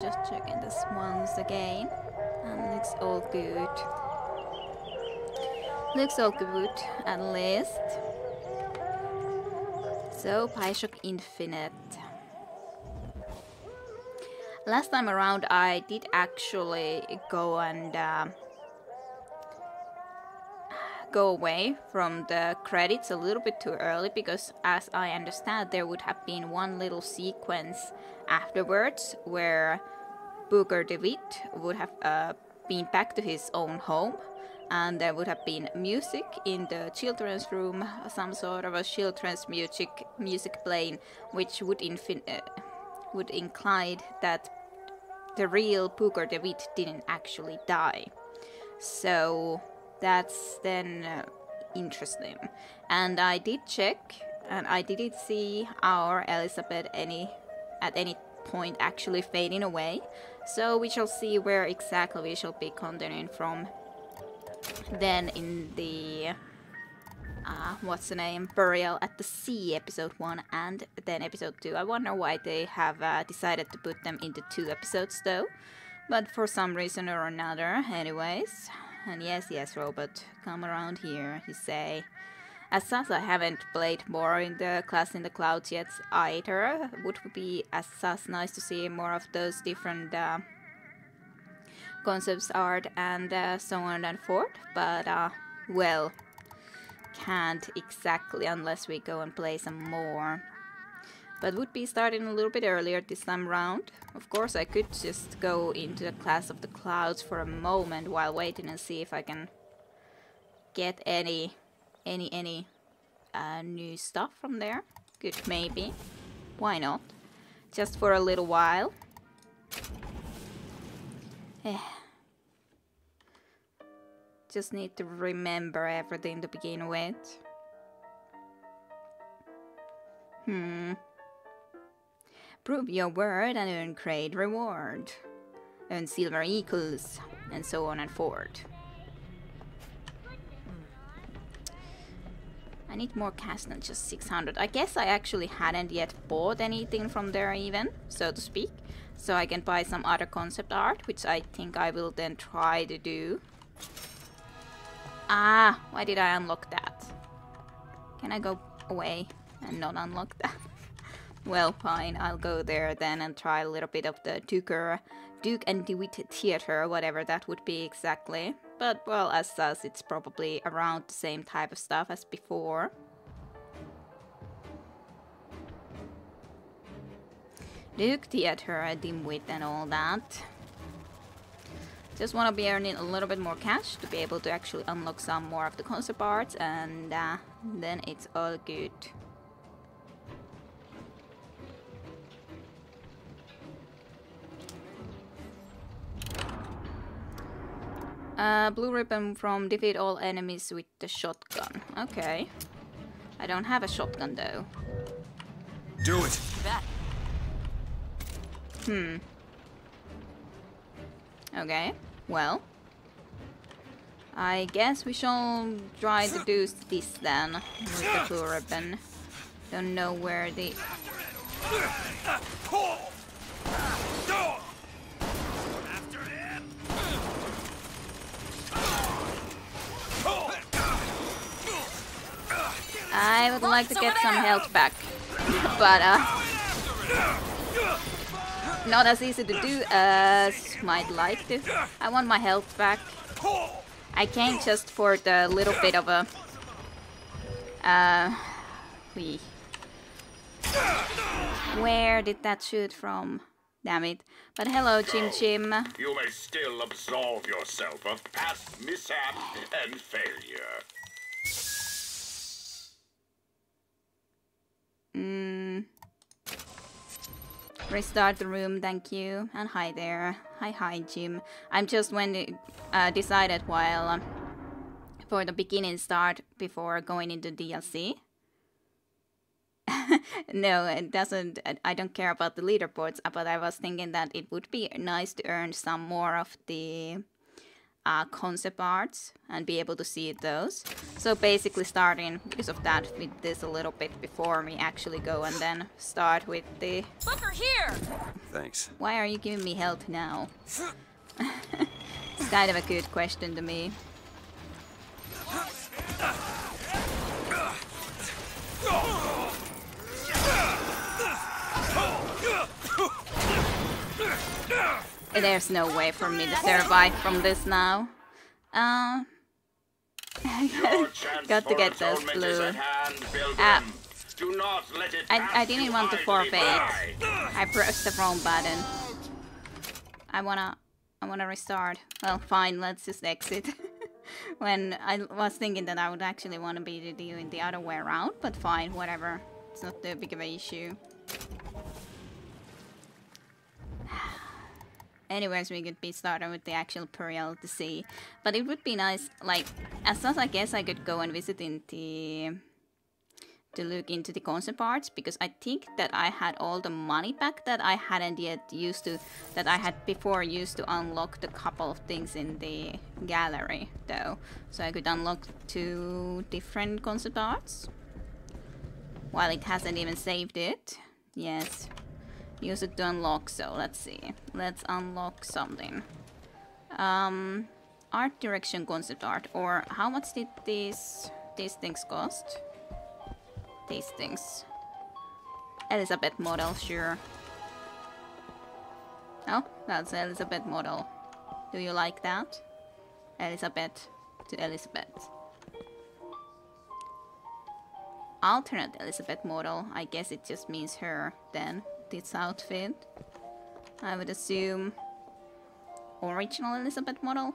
Just checking this once again. And looks all good. Looks all good, at least. So, Bioshock Infinite. Last time around I did actually go and go away from the credits a little bit too early, because as I understand there would have been one little sequence afterwards where Booker DeWitt would have been back to his own home, and there would have been music in the children's room, some sort of a children's music playing, which would imply that the real Booker DeWitt didn't actually die. So that's then interesting. And I did check, and I didn't see our Elizabeth at any point actually fading away. So we shall see where exactly we shall be continuing from then in the what's the name, Burial at the Sea, episode 1 and then episode 2. I wonder why they have decided to put them into 2 episodes though, but for some reason or another. Anyways, and yes, Robot, come around here, you say. As such, I haven't played more in the Class in the Clouds yet either. Would be as such nice to see more of those different concepts art and so on and forth, but well, can't exactly unless we go and play some more. But would be starting a little bit earlier this time round. Of course, I could just go into the Class of the Clouds for a moment while waiting and see if I can get any new stuff from there. Good, maybe. Why not? Just for a little while. Just need to remember everything to begin with. Prove your word and earn great reward. Earn silver equals, and so on and forth. I need more cash than just 600. I guess I actually hadn't yet bought anything from there even, so to speak. So I can buy some other concept art, which I think I will then try to do. Ah, why did I unlock that? Can I go away and not unlock that? Well, fine, I'll go there then and try a little bit of the Duke and DeWitt Theater, whatever that would be exactly. But, well, as such, it's probably around the same type of stuff as before. Duke Theater, Dimwit and all that. Just want to be earning a little bit more cash to be able to actually unlock some more of the concept arts, and then it's all good. Blue ribbon from defeat all enemies with the shotgun. Okay. I don't have a shotgun though. Do it. Okay. Well, I guess we shall try to do this then with the blue ribbon. Don't know where the... I would like to get some health back, but not as easy to do as might like to. I want my health back. I came just for the little bit of a Where did that shoot from? Damn it. But hello, Jim Jim. You may still absolve yourself of past mishap and failure. Restart the room, thank you. And hi there. Hi, Jim. I'm just decided while for the beginning start before going into DLC. No, it doesn't. I don't care about the leaderboards, but I was thinking that it would be nice to earn some more of the concept arts and be able to see those. So basically starting, because of that, with this a little bit before me actually go and then start with the... Booker here! Thanks. Why are you giving me health now? It's kind of a good question to me. There's no way for me to survive from this now. Got to get those blue. Do not let it I didn't want to forfeit. I pressed the wrong button. I wanna restart. Well, fine, let's just exit. When I was thinking that I would actually want to be doing the other way around, but fine, whatever. It's not too big of an issue. Anyways, we could be starting with the actual Puriel to see. But it would be nice, like, as long as I guess I could go and visit in the... to look into the concept arts, because I think that I had all the money back that I hadn't yet used to... that I had before used to unlock the couple of things in the gallery, though. So I could unlock 2 different concept arts. While it hasn't even saved it. Yes. Use it to unlock, so let's see. Let's unlock something. Art direction concept art, or how much did these things cost? These things. Elizabeth model, sure. Oh, that's Elizabeth model. Do you like that? Elizabeth to Elizabeth. Alternate Elizabeth model, I guess it just means her then. This outfit. I would assume original Elizabeth model.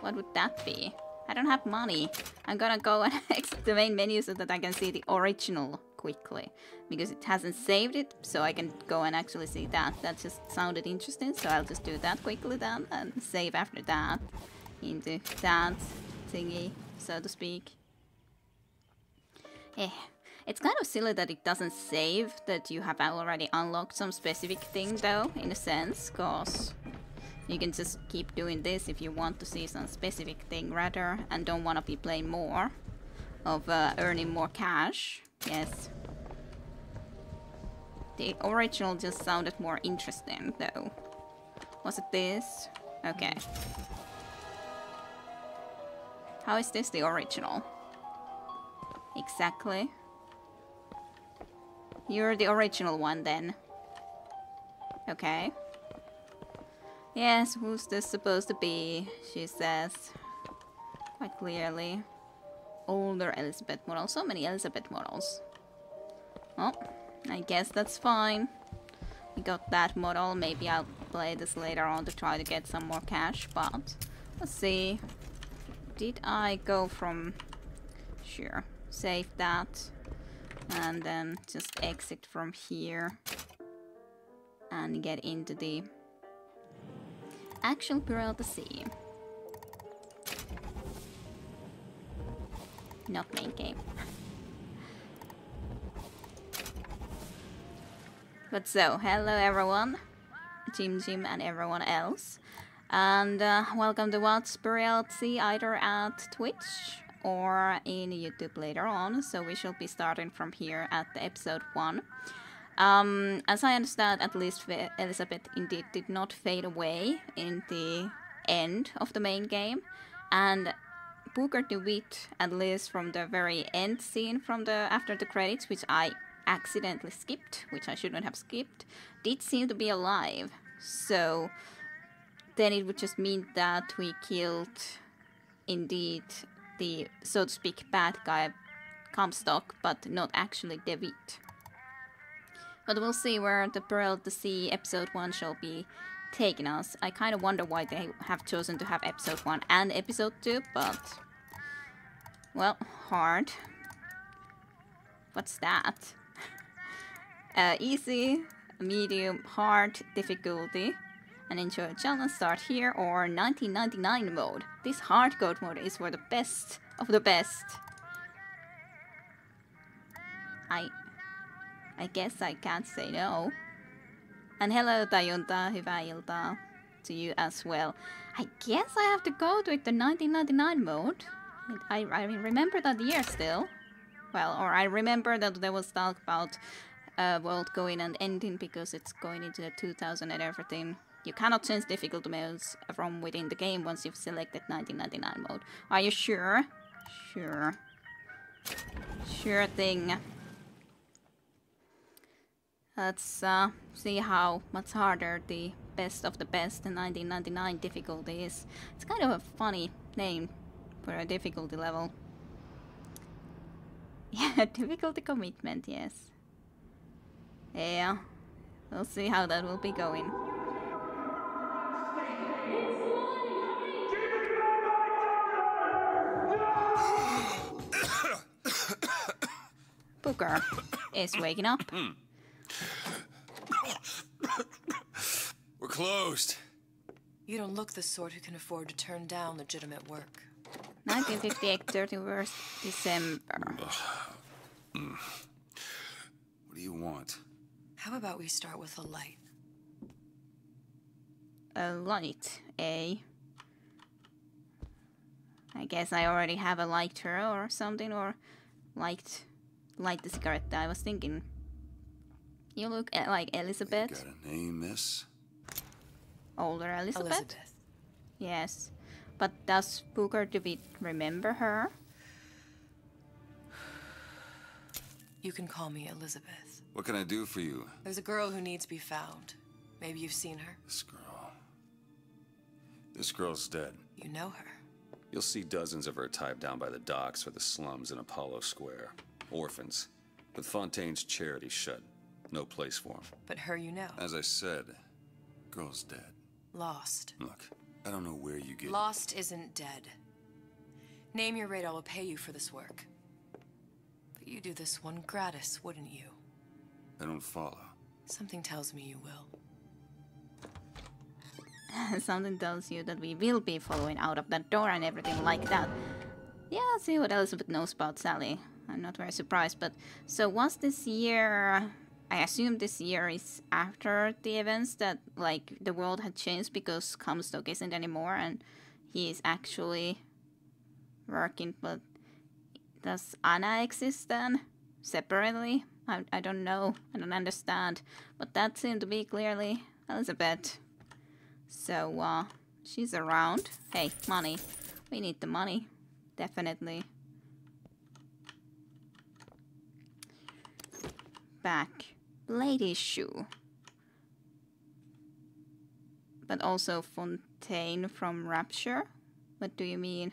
What would that be? I don't have money. I'm gonna go and exit the main menu so that I can see the original quickly. Because it hasn't saved it, so I can go and actually see that. That just sounded interesting, so I'll just do that quickly then and save after that into that thingy, so to speak. Eh. It's kind of silly that it doesn't save that you have already unlocked some specific thing though, in a sense, cause you can just keep doing this if you want to see some specific thing rather, and don't want to be playing more of earning more cash. Yes. The original just sounded more interesting though. Was it this? Okay. How is this the original? Exactly. You're the original one then. Okay. Yes, who's this supposed to be? She says. Quite clearly. Older Elizabeth model. So many Elizabeth models. Well, I guess that's fine. We got that model. Maybe I'll play this later on to try to get some more cash, but let's see. Did I go from... Sure. Save that. And then just exit from here and get into the actual Puriel to see. Not main game. But so, hello everyone, Jim and everyone else, and welcome to watch Puriel see either at Twitch or in YouTube later on, so we shall be starting from here at the episode 1. As I understand, at least Elizabeth indeed did not fade away in the end of the main game, and Booker DeWitt, at least from the very end scene from the after the credits, which I accidentally skipped, which I shouldn't have skipped, did seem to be alive. So then it would just mean that we killed indeed the, so to speak, bad guy Comstock, but not actually DeWitt. But we'll see where the Puriel to see episode 1 shall be taking us. I kind of wonder why they have chosen to have episode 1 and episode 2, but... well, hard. What's that? Easy, medium, hard, difficulty. And enjoy a challenge, start here, or 1999 mode. This hardcode mode is for the best of the best. I guess I can't say no. And hello Tajunta, hyvää iltaa. to you as well. I guess I have to go with the 1999 mode. I remember that year still. Well, or I remember that there was talk about world going and ending because it's going into the 2000 and everything. You cannot change difficulty modes from within the game once you've selected 1999 mode. Are you sure? Sure. Sure thing. Let's see how much harder the best of the best in 1999 difficulty is. It's kind of a funny name for a difficulty level. Yeah, difficulty commitment, yes. Yeah, we'll see how that will be going. Booker is waking up. We're closed. You don't look the sort who can afford to turn down legitimate work. 1958, 31st December. What do you want? How about we start with a light? A light, eh? I guess I already have a lighter or something, or light the cigarette. I was thinking. You look like Elizabeth. You got a name, miss? Older Elizabeth? Elizabeth. Yes. But does Booker DeWitt remember her? You can call me Elizabeth. What can I do for you? There's a girl who needs to be found. Maybe you've seen her. This girl's dead. You know her. You'll see dozens of her tied down by the docks or the slums in Apollo Square. Orphans. With Fontaine's charity shut. No place for them. But her you know. As I said, girl's dead. Lost. Look, I don't know where you get... Lost isn't dead. Name your rate, I will pay you for this work. But you do this one gratis, wouldn't you? I don't follow. Something tells me you will. Something tells you that we will be following out of that door and everything like that. Yeah, let's see what Elizabeth knows about Sally. I'm not very surprised, but... So was this year... I assume this year is after the events that, like, the world had changed because Comstock isn't anymore and he is actually working, but... Does Anna exist then? Separately? I don't know. I don't understand. But that seemed to be clearly Elizabeth. So, she's around. Hey, money. We need the money. Definitely. Back. Blade issue. But also Fontaine from Rapture? What do you mean?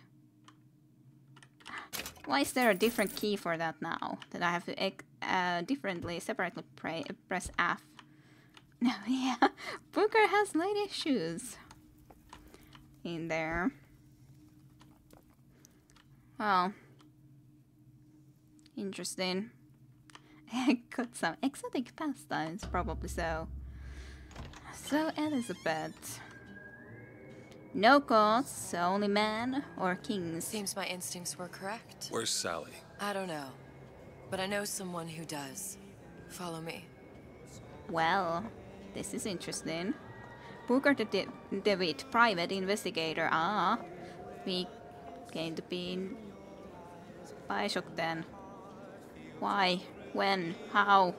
Why is there a different key for that now? That I have to separately press F. No, yeah. Booker has light issues. In there. Well. Interesting. Got some exotic pastimes, probably so. So, Elizabeth. No gods, only men or kings. Seems my instincts were correct. Where's Sally? I don't know. But I know someone who does. Follow me. Well, this is interesting. Booker DeWitt, private investigator. Ah, we came to be in Bioshock then. Why? When? How?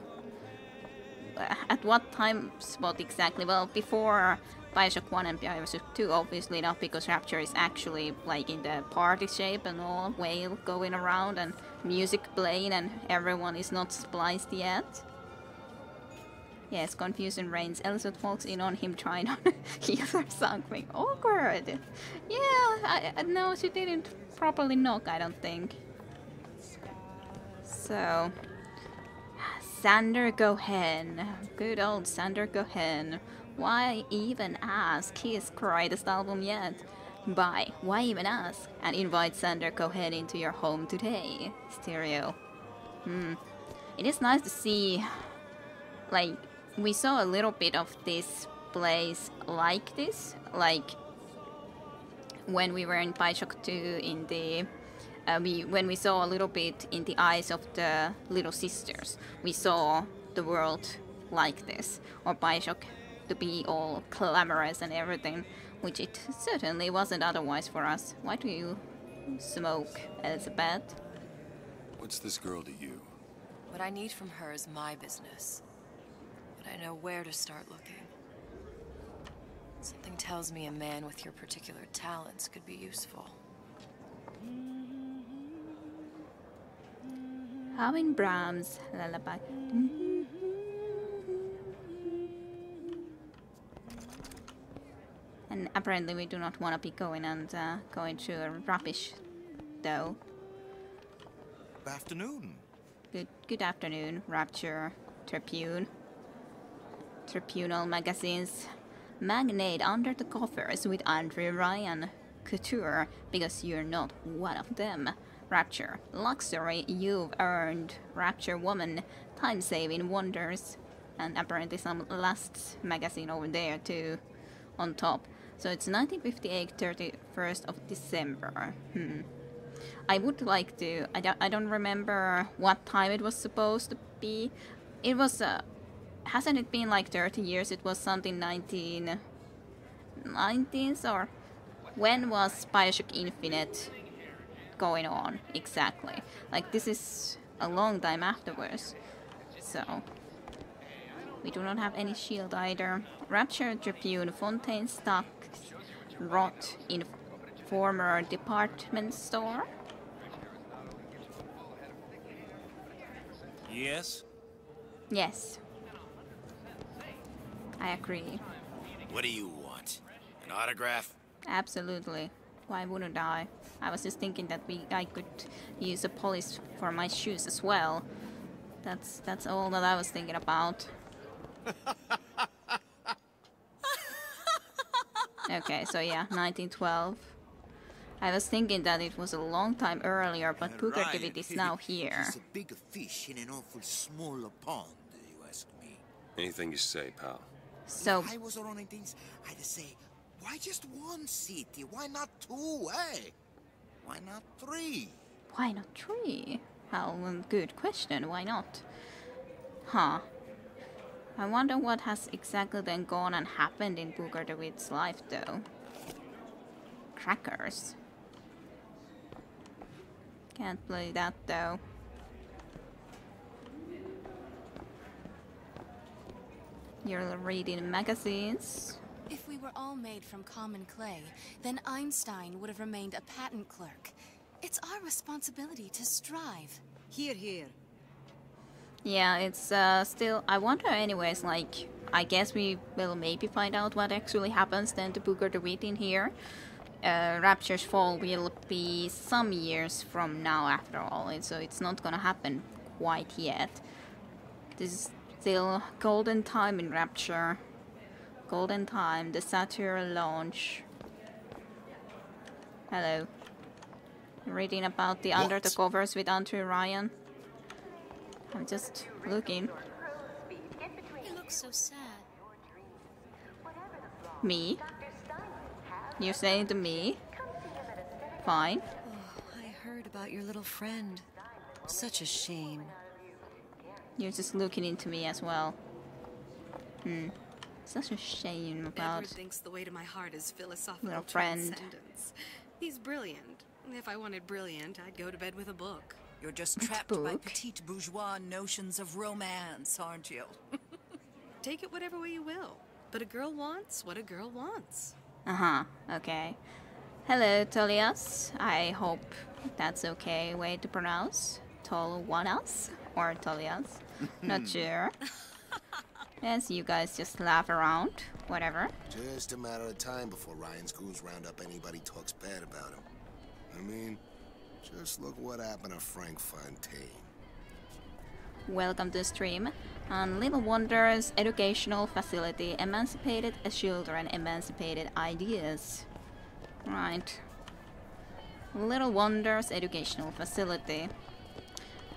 At what time spot exactly? Well, before Bioshock 1 and Bioshock 2, obviously not, because Rapture is actually like in the party shape and all, whale going around and music playing and everyone is not spliced yet. Yes, confusion reigns. Elizabeth walks in on him trying on heels or something. Awkward! Yeah, no, she didn't properly knock, I don't think. So... Sander Gohen. Good old Sander Gohen. Why even ask? His greatest album yet. Why even ask? And invite Sander Cohen into your home today. Stereo. It is nice to see, like, we saw a little bit of this place like this, like when we were in Bioshock 2 in the when we saw a little bit in the eyes of the little sisters, we saw the world like this, or Bioshock, to be all glamorous and everything, which it certainly wasn't otherwise for us. Why do you smoke, Elizabeth? What's this girl to you? What I need from her is my business. But I know where to start looking. Something tells me a man with your particular talents could be useful. Having Brahms lullaby. And apparently we do not want to be going and going to a rubbish, though. Afternoon. Good afternoon, Rapture, Tribune. Tribunal magazines. Magnate under the covers with Andrew Ryan. Couture, because you're not one of them. Rapture, luxury you've earned. Rapture woman, time-saving wonders. And apparently some last magazine over there too, on top. So it's 1958, 31st of December. I would like to... I don't remember what time it was supposed to be. It was... hasn't it been like 30 years? It was something 1990s, or... When was Bioshock Infinite going on, exactly? Like, this is a long time afterwards. So... We do not have any shield either. Rapture Tribune, Fontaine stocks rot in former department store. Yes? Yes. I agree. What do you want? An autograph? Absolutely. Why wouldn't I? I was just thinking that I could use a polish for my shoes as well. That's all that I was thinking about. Okay, so yeah, 1912. I was thinking that it was a long time earlier, but Booker David is now here. He's a bigger fish in an awful smaller pond, you ask me. Anything you say, pal. So, If I was running things, I'd say, why just one city? Why not two, eh? Why not three? why not 3? Well, good question, why not? Huh. I wonder what has exactly then gone and happened in Booker DeWitt's life, though. Crackers. Can't play that, though. You're reading magazines. If we were all made from common clay, then Einstein would have remained a patent clerk. It's our responsibility to strive. Here, here. Yeah, it's still... I wonder anyways, like... I guess we will maybe find out what actually happens then to Booker DeWitt in here. Rapture's fall will be some years from now after all, and so it's not gonna happen quite yet. This is still golden time in Rapture. Golden time, the Saturn launch. Hello. Reading about the Under the Covers with Andrew Ryan. I'm just looking. You look so sad. Me? You're saying to me? Fine. Oh, I heard about your little friend. Such a shame. You're just looking into me as well. Such a shame about... Edward thinks the way to my heart is philosophical Little friend. transcendence. He's brilliant. If I wanted brilliant, I'd go to bed with a book. You're just Which trapped by book? petite bourgeois notions of romance, aren't you? Take it whatever way you will. But a girl wants what a girl wants. Uh-huh, okay. Hello, Tolias. I hope that's okay way to pronounce. Tolwanas? Or Tolias? Not sure. Yes, you guys just laugh around. Whatever. Just a matter of time before Ryan's goons round up anybody talks bad about him. I mean, just look what happened to Frank Fontaine. Welcome to the stream. On Little Wonders Educational Facility, emancipated children, emancipated ideas. Right. Little Wonders Educational Facility.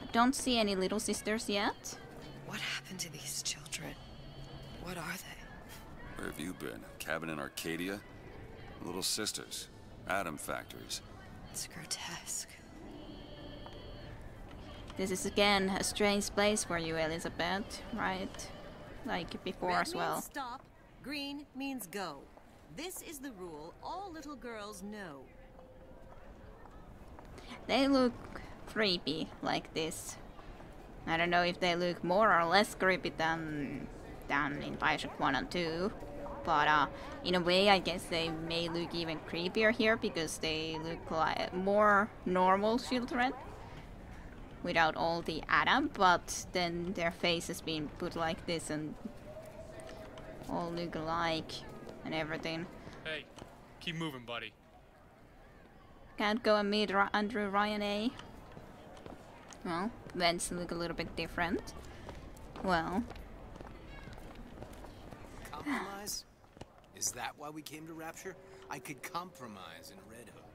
I don't see any little sisters yet. What happened to these children? What are they? Where have you been? Cabin in Arcadia? Little sisters. Atom factories. It's grotesque. This is again a strange place for you, Elizabeth, right? Like before as well. Stop. Green means go. This is the rule all little girls know. They look creepy like this. I don't know if they look more or less creepy than in Bioshock 1 and 2. But in a way, I guess they may look even creepier here because they look like more normal children without all the Adam, but then their face has been put like this and all look alike and everything. Hey, keep moving, buddy. Can't go and meet Andrew Ryan, eh? Well, vents look a little bit different. Well. Compromise? Is that why we came to Rapture? I could compromise in Red Hook.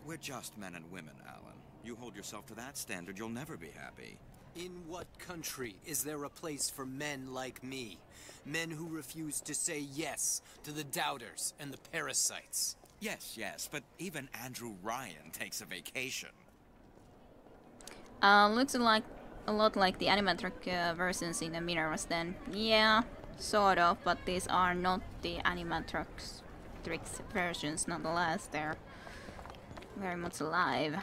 We're just men and women, Alan. You hold yourself to that standard, you'll never be happy. In what country is there a place for men like me? Men who refuse to say yes to the doubters and the parasites. Yes, but even Andrew Ryan takes a vacation. Looks like a lot like the animatronic versions in the Minerva's then. Yeah, sort of, but these are not the animatronics versions nonetheless. They're very much alive.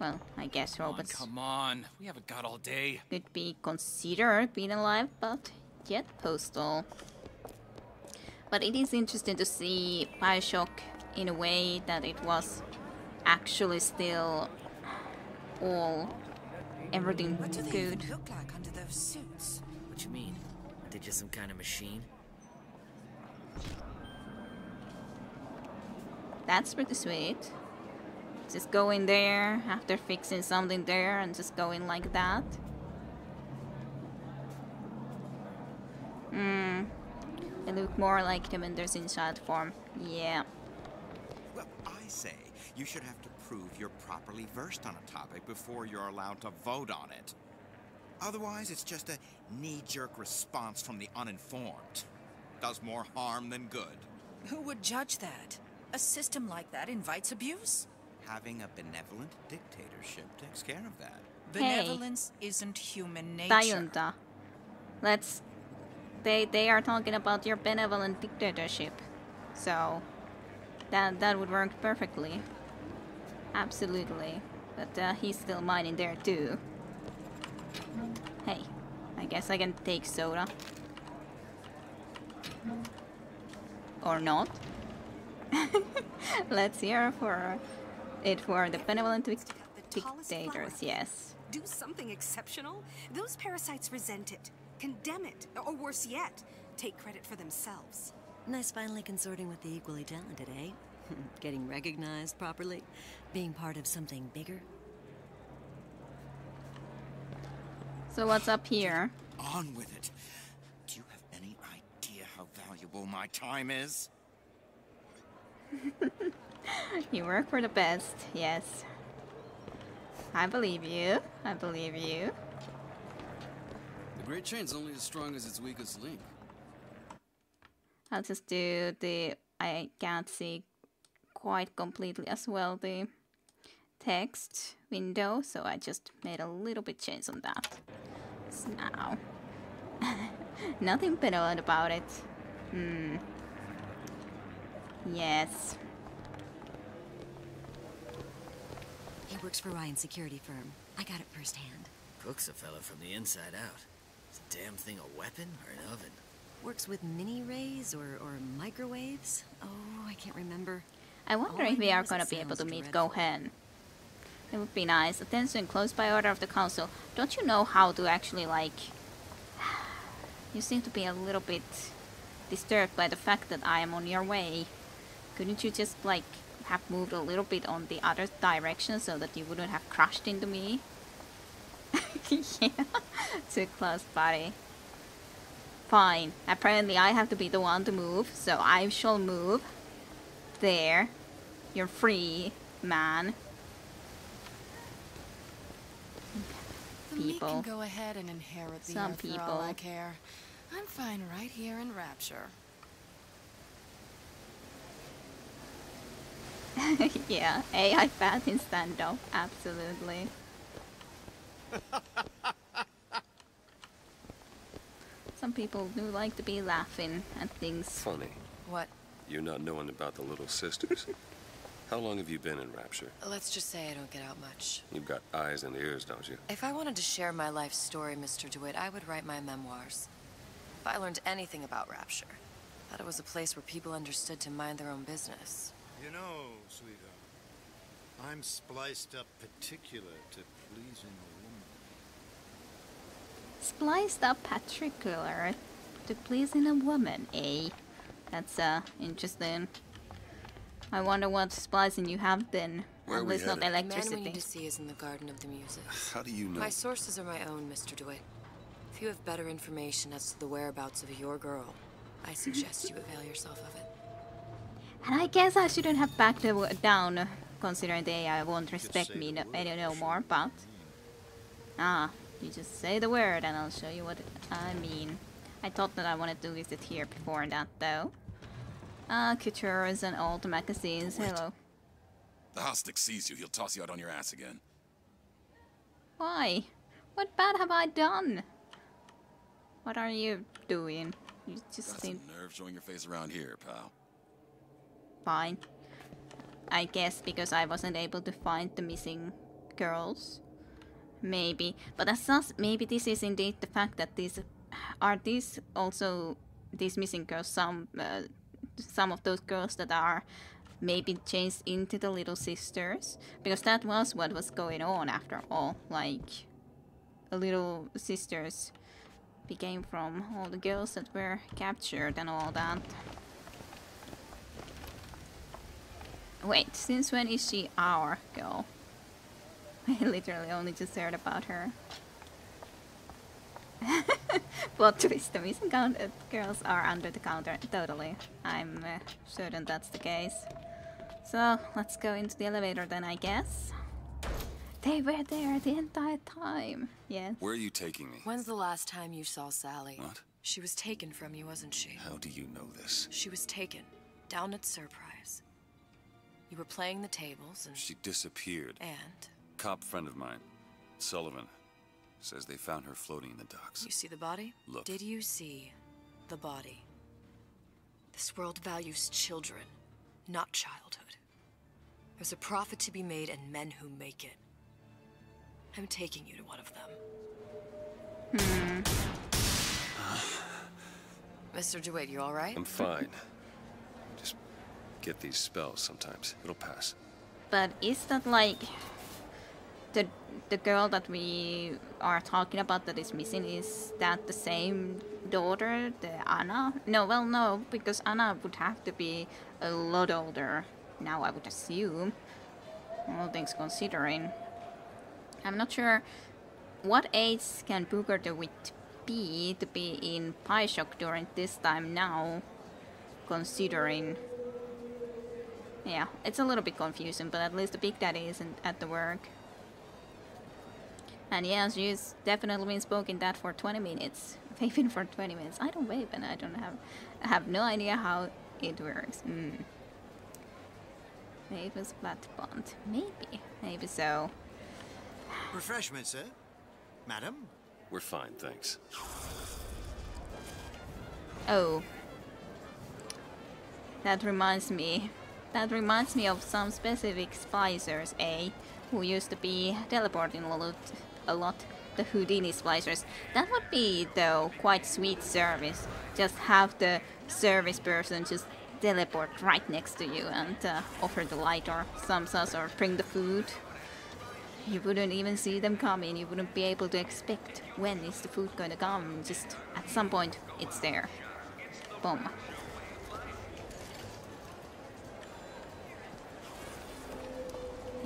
Well, I guess robots Come on, we haven't got all day. could be considered being alive, but yet postal. But it is interesting to see Bioshock in a way that it was actually still everything What do they good. even look like under those suits? What you mean? Are they just some kind of machine? That's pretty sweet. Just go in there after fixing something there and just go in like that. They look more like them when they're in child form. Yeah. Well, I say you should have to prove you're properly versed on a topic before you're allowed to vote on it. Otherwise, it's just a knee-jerk response from the uninformed. Does more harm than good. Who would judge that? A system like that invites abuse? Having a benevolent dictatorship takes care of that. Benevolence isn't human nature. Tayunta. They are talking about your benevolent dictatorship. So that would work perfectly. Absolutely. But he's still mine in there too. Hey, I guess I can take soda. Or not. Let's hear for the benevolent dictators, yes. Do something exceptional? Those parasites resent it, condemn it, or worse yet, take credit for themselves. Nice finally consorting with the equally talented, eh? Getting recognized properly? Being part of something bigger? So what's up here? On with it. Do you have any idea how valuable my time is? You work for the best, yes. I believe you. I believe you. The Great Chain's only as strong as its weakest link. I'll just do I can't see quite completely as well the text window, so I just made a little bit change on that. So now, nothing benevolent about it. Yes. He works for Ryan's security firm. I got it firsthand. Cooks a fella from the inside out. Is the damn thing a weapon or an oven? Works with mini-rays or microwaves? Oh, I can't remember. I wonder if we are gonna be able to meet Gohan. It would be nice. Attention, closed by order of the council. Don't you know how to actually, like... You seem to be a little bit disturbed by the fact that I am on your way. Couldn't you just, like, have moved a little bit on the other direction so that you wouldn't have crashed into me? Yeah, too close, buddy. Fine. Apparently I have to be the one to move, so I shall move. There. You're free, man. Me People. can go ahead and inherit the Some earth for people. all I care. I'm fine right here in Rapture. Yeah, AI fat in stand-up, absolutely. Some people do like to be laughing at things. Funny. What? You're not knowing about the little sisters. How long have you been in Rapture? Let's just say I don't get out much. You've got eyes and ears, don't you? If I wanted to share my life story, Mr. DeWitt, I would write my memoirs. If I learned anything about Rapture, that it was a place where people understood to mind their own business. You know, sweetheart, I'm spliced up particular to pleasing a woman. Spliced up particular to pleasing a woman, eh? That's interesting. I wonder what splicing you have been. Where At are we least not headed? electricity. The man we need to see is in the Garden of the Muses. How do you know? My sources are my own, Mr. DeWitt. If you have better information as to the whereabouts of your girl, I suggest you avail yourself of it. And I guess I shouldn't have backed down, considering the AI won't respect me no more, but... you just say the word and I'll show you what I mean. I thought that I wanted to visit here before that, though. Coutures and old magazines, hello. The Hostic sees you, he'll toss you out on your ass again. Why? What bad have I done? What are you doing? You just Got seem some nerve showing your face around here, pal. fine. I guess because I wasn't able to find the missing girls. Maybe. But as such, maybe this is indeed the fact that these missing girls, some of those girls that are maybe changed into the little sisters, because that was what was going on after all. Like, the little sisters became from all the girls that were captured and all that. Wait, since when is she our girl? I literally only just heard about her. Plot twist, the missing girls are under the counter. Totally. I'm certain that's the case. So, let's go into the elevator then, I guess. They were there the entire time. Yes. Where are you taking me? When's the last time you saw Sally? What? She was taken from you, wasn't she? How do you know this? She was taken. Down at Surprise. You were playing the tables and... She disappeared. And? Cop friend of mine, Sullivan, says they found her floating in the docks. You see the body? Look. Did you see the body? This world values children, not childhood. There's a profit to be made and men who make it. I'm taking you to one of them. Mr. DeWitt, you all right? I'm fine. Just get these spells sometimes. It'll pass. But is that like the girl that we are talking about that is missing, is that the same daughter, the Anna? No, well, no, because Anna would have to be a lot older now, I would assume, all things considering. I'm not sure what age can Booker DeWitt be to be in Bioshock during this time now, considering... Yeah, it's a little bit confusing, but at least the Big Daddy isn't at the work. And yeah, she's definitely been spoken that for 20 minutes. Vaping for 20 minutes. I don't vape and I have no idea how it works. Maybe it was flat bond. Maybe so. Refreshment, sir? Madam? We're fine, thanks. Oh. That reminds me of some specific splicers, who used to be teleporting a lot, the Houdini splicers. That would be, though, quite sweet service. Just have the service person just teleport right next to you and offer the light or some sauce or bring the food. You wouldn't even see them coming. You wouldn't be able to expect when is the food going to come. Just at some point, it's there. Boom.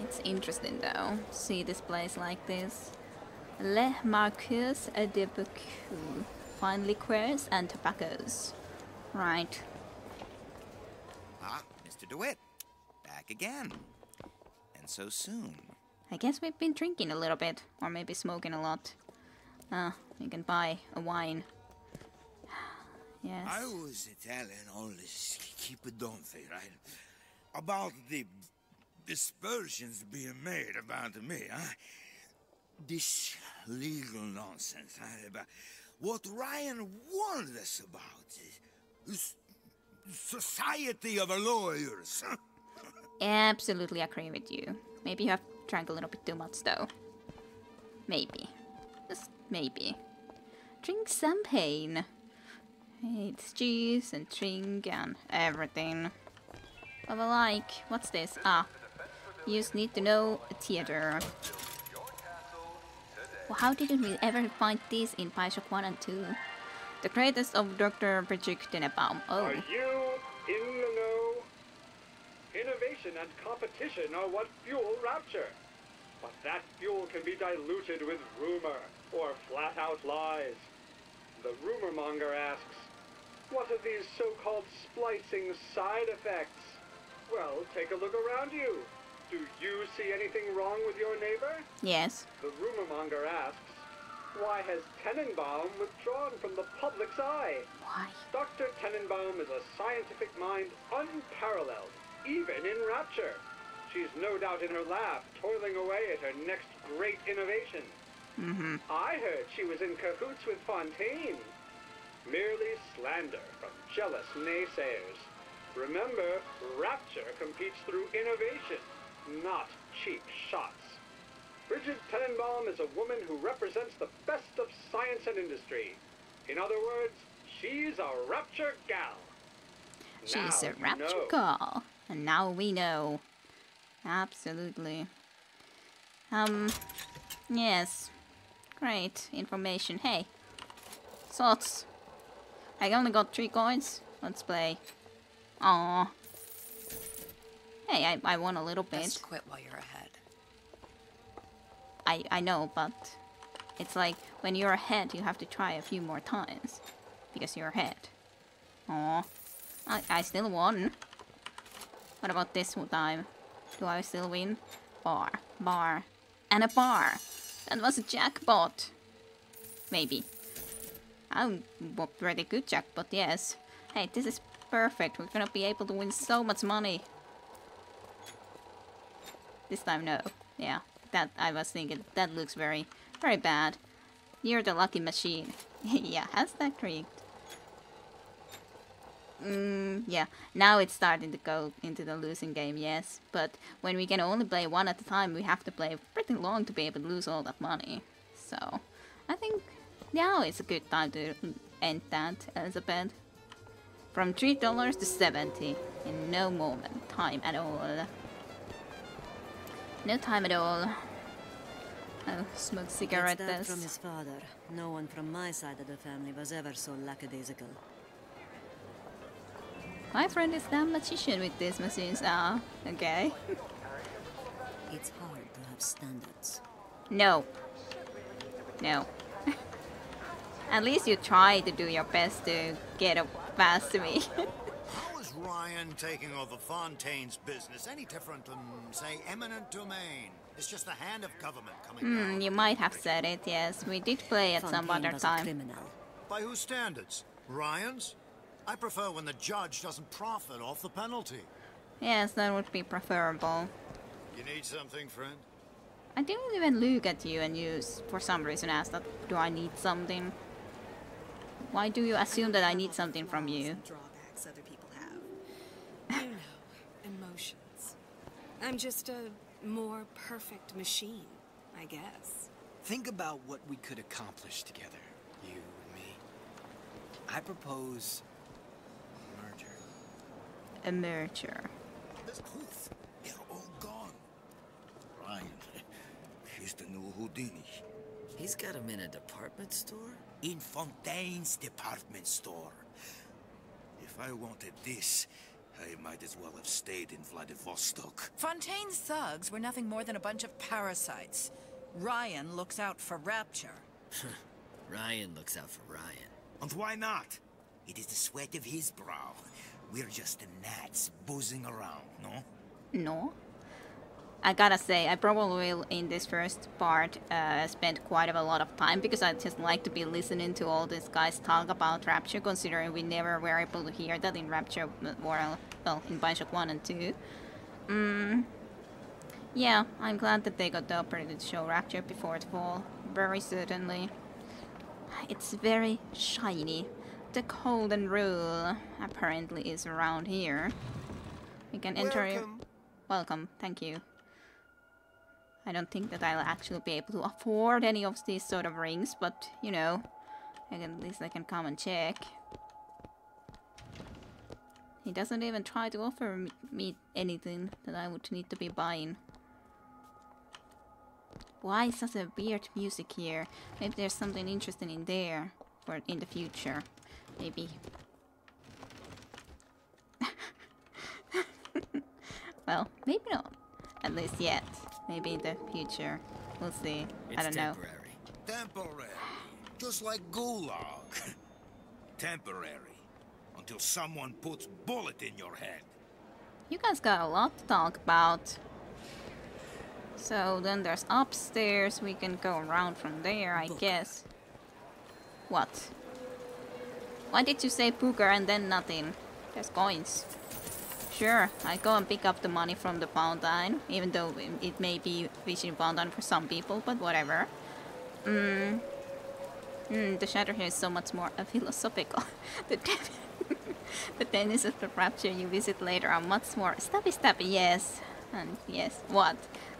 It's interesting though, see this place like this. Le Marquis de Beaucoup. Fine liqueurs and tobaccos. Right. Ah, Mr. DeWitt. Back again. And so soon. I guess we've been drinking a little bit, or maybe smoking a lot. You can buy a wine. Yes. I was telling all this keep-a-don't-thing, right? About the dispersions being made about me, huh? This legal nonsense, huh? About what Ryan warned us about is society of lawyers. Absolutely agree with you. Maybe you have drank a little bit too much though. Maybe. Just maybe. Drink champagne. It's juice and drink and everything. But like, what's this? Ah. You just need to know a theater. Well, how didn't we ever find this in Bioshock 1 and 2? The greatest of Dr. Bridget Tenenbaum. Oh. Are you in the know? Innovation and competition are what fuel Rapture. But that fuel can be diluted with rumor or flat-out lies. The rumor monger asks, what are these so-called splicing side effects? Well, take a look around you. Do you see anything wrong with your neighbor? Yes. The rumor monger asks, why has Tenenbaum withdrawn from the public's eye? Why? Dr. Tenenbaum is a scientific mind unparalleled, even in Rapture. She's no doubt in her lab, toiling away at her next great innovation. I heard she was in cahoots with Fontaine. Merely slander from jealous naysayers. Remember, Rapture competes through innovation, not cheap shots. Bridget Tenenbaum is a woman who represents the best of science and industry. In other words, she's a Rapture gal. She's Now a Rapture you know. gal. And now we know. Absolutely. Yes. Great information. Hey. Slots. I only got 3 coins. Let's play. Aww. Hey, I won a little bit. Best quit while you're ahead. I know, but it's like when you're ahead, you have to try a few more times because you're ahead. Aww. I still won. What about this time? Do I still win? Bar, and a bar. That was a jackpot. Maybe. I'm a pretty good jackpot, yes. Hey, this is perfect. We're gonna be able to win so much money. This time, no. Yeah, that I was thinking. That looks very, very bad. You're the lucky machine. Yeah, has that creaked? Yeah. Now it's starting to go into the losing game, yes. But when we can only play one at a time, we have to play pretty long to be able to lose all that money. So, I think now is a good time to end that, Elizabeth. From $3 to 70 in no moment, time at all. No time at all. Oh, smoke cigarette It's that this. from his father. No one from my side of the family was ever so lackadaisical. My friend is damn magician with these machines. Ah, okay. It's hard to have standards. No. No. At least you try to do your best to get up past me. How is Ryan taking over Fontaine's business any different from, say, eminent domain? It's just the hand of government coming down. You might have said it, yes. We did play at some Fontaine other was a time. criminal. By whose standards? Ryan's? I prefer when the judge doesn't profit off the penalty. Yes, that would be preferable. You need something, friend? I didn't even look at you and you, for some reason, asked that, do I need something? Why do you assume that I need something from you? Drawbacks other people have. You know, emotions. I'm just a more perfect machine, I guess. Think about what we could accomplish together, you and me. I propose a merger. A merger. This poof, they're all gone. Ryan, he's the new Houdini. He's got him in a department store? In Fontaine's department store. If I wanted this, I might as well have stayed in Vladivostok. Fontaine's thugs were nothing more than a bunch of parasites. Ryan looks out for Rapture. Ryan looks out for Ryan. And why not? It is the sweat of his brow. We're just the gnats buzzing around, no? No. I gotta say, I probably will, in this first part, spend quite a lot of time, because I just like to be listening to all these guys talk about Rapture, considering we never were able to hear that in Rapture, well, in Bioshock 1 and 2. Yeah, I'm glad that they got the opportunity to show Rapture before the fall, very certainly. It's very shiny. The golden rule apparently is around here. We can enter. Welcome, thank you. I don't think that I'll actually be able to afford any of these sort of rings, but you know, at least I can come and check. He doesn't even try to offer me anything that I would need to be buying. Why such a weird music here? Maybe there's something interesting in there for in the future. Maybe. Well, maybe not. At least yet. Maybe in the future. We'll see. I don't know. Temporary. Just like Gulag. Temporary. Until someone puts bullet in your head. You guys got a lot to talk about. So then there's upstairs. We can go around from there, I guess. What? Why did you say Booker and then nothing? There's coins. Sure, I go and pick up the money from the fountain, even though it may be fishing fountain for some people, but whatever. The shadow here is so much more philosophical. The tennis of the Rapture you visit later are much more stabby, yes. And yes, what?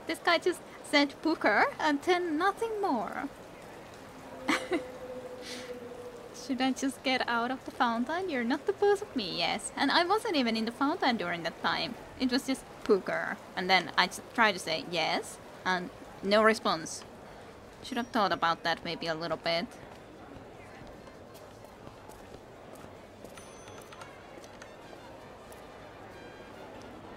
This guy just said Booker and then nothing more. Should I just get out of the fountain? You're not the boss of me, yes. And I wasn't even in the fountain during that time. It was just Booker. And then I tried to say yes, and no response. Should have thought about that maybe a little bit.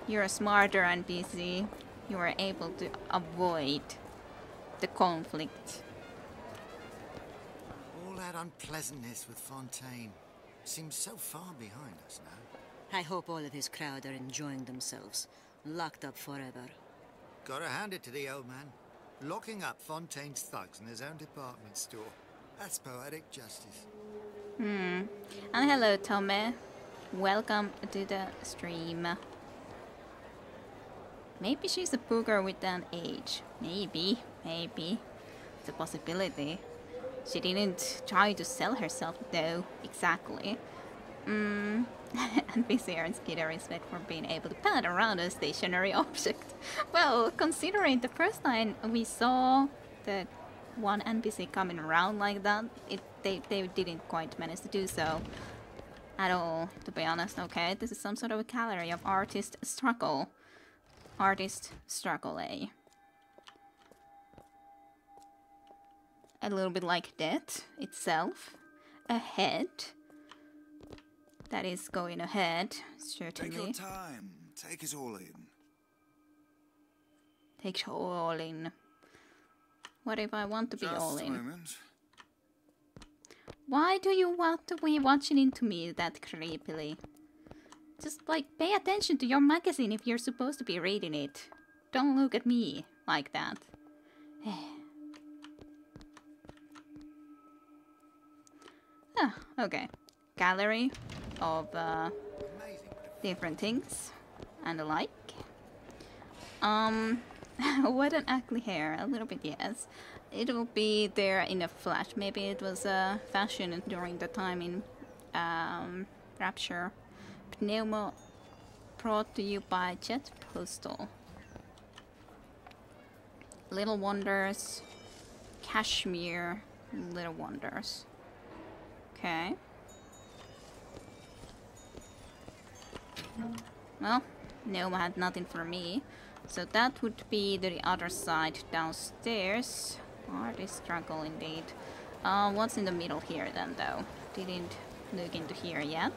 You're smarter and busy. You are able to avoid the conflict. All that unpleasantness with Fontaine seems so far behind us now. I hope all of his crowd are enjoying themselves. Locked up forever. Gotta hand it to the old man. Locking up Fontaine's thugs in his own department store. That's poetic justice. And hello, Tommy. Welcome to the stream. Maybe she's a Booker with an age. Maybe. It's a possibility. She didn't try to sell herself though, exactly. And PC earns Kidder respect for being able to pan around a stationary object. Well, considering the first time we saw the one NPC coming around like that, they didn't quite manage to do so at all, to be honest. Okay, this is some sort of a gallery of artist struggle. Artist struggle, eh? A little bit like that itself. Ahead. That is going ahead, certainly. Take your time. Take it all in. Take it all in. What if I want to be all in? Just a moment. Why do you want to be watching into me that creepily? Just, like, pay attention to your magazine if you're supposed to be reading it. Don't look at me like that. Okay. Gallery of different things and the like. What an ugly hair. A little bit, yes. It will be there in a flash. Maybe it was fashion during the time in Rapture. Pneumo brought to you by Jet Postal. Little Wonders. Cashmere. Little Wonders. Okay. Well, Pneumo had nothing for me. So that would be the other side downstairs. Artist struggle indeed. What's in the middle here then though? Didn't look into here yet.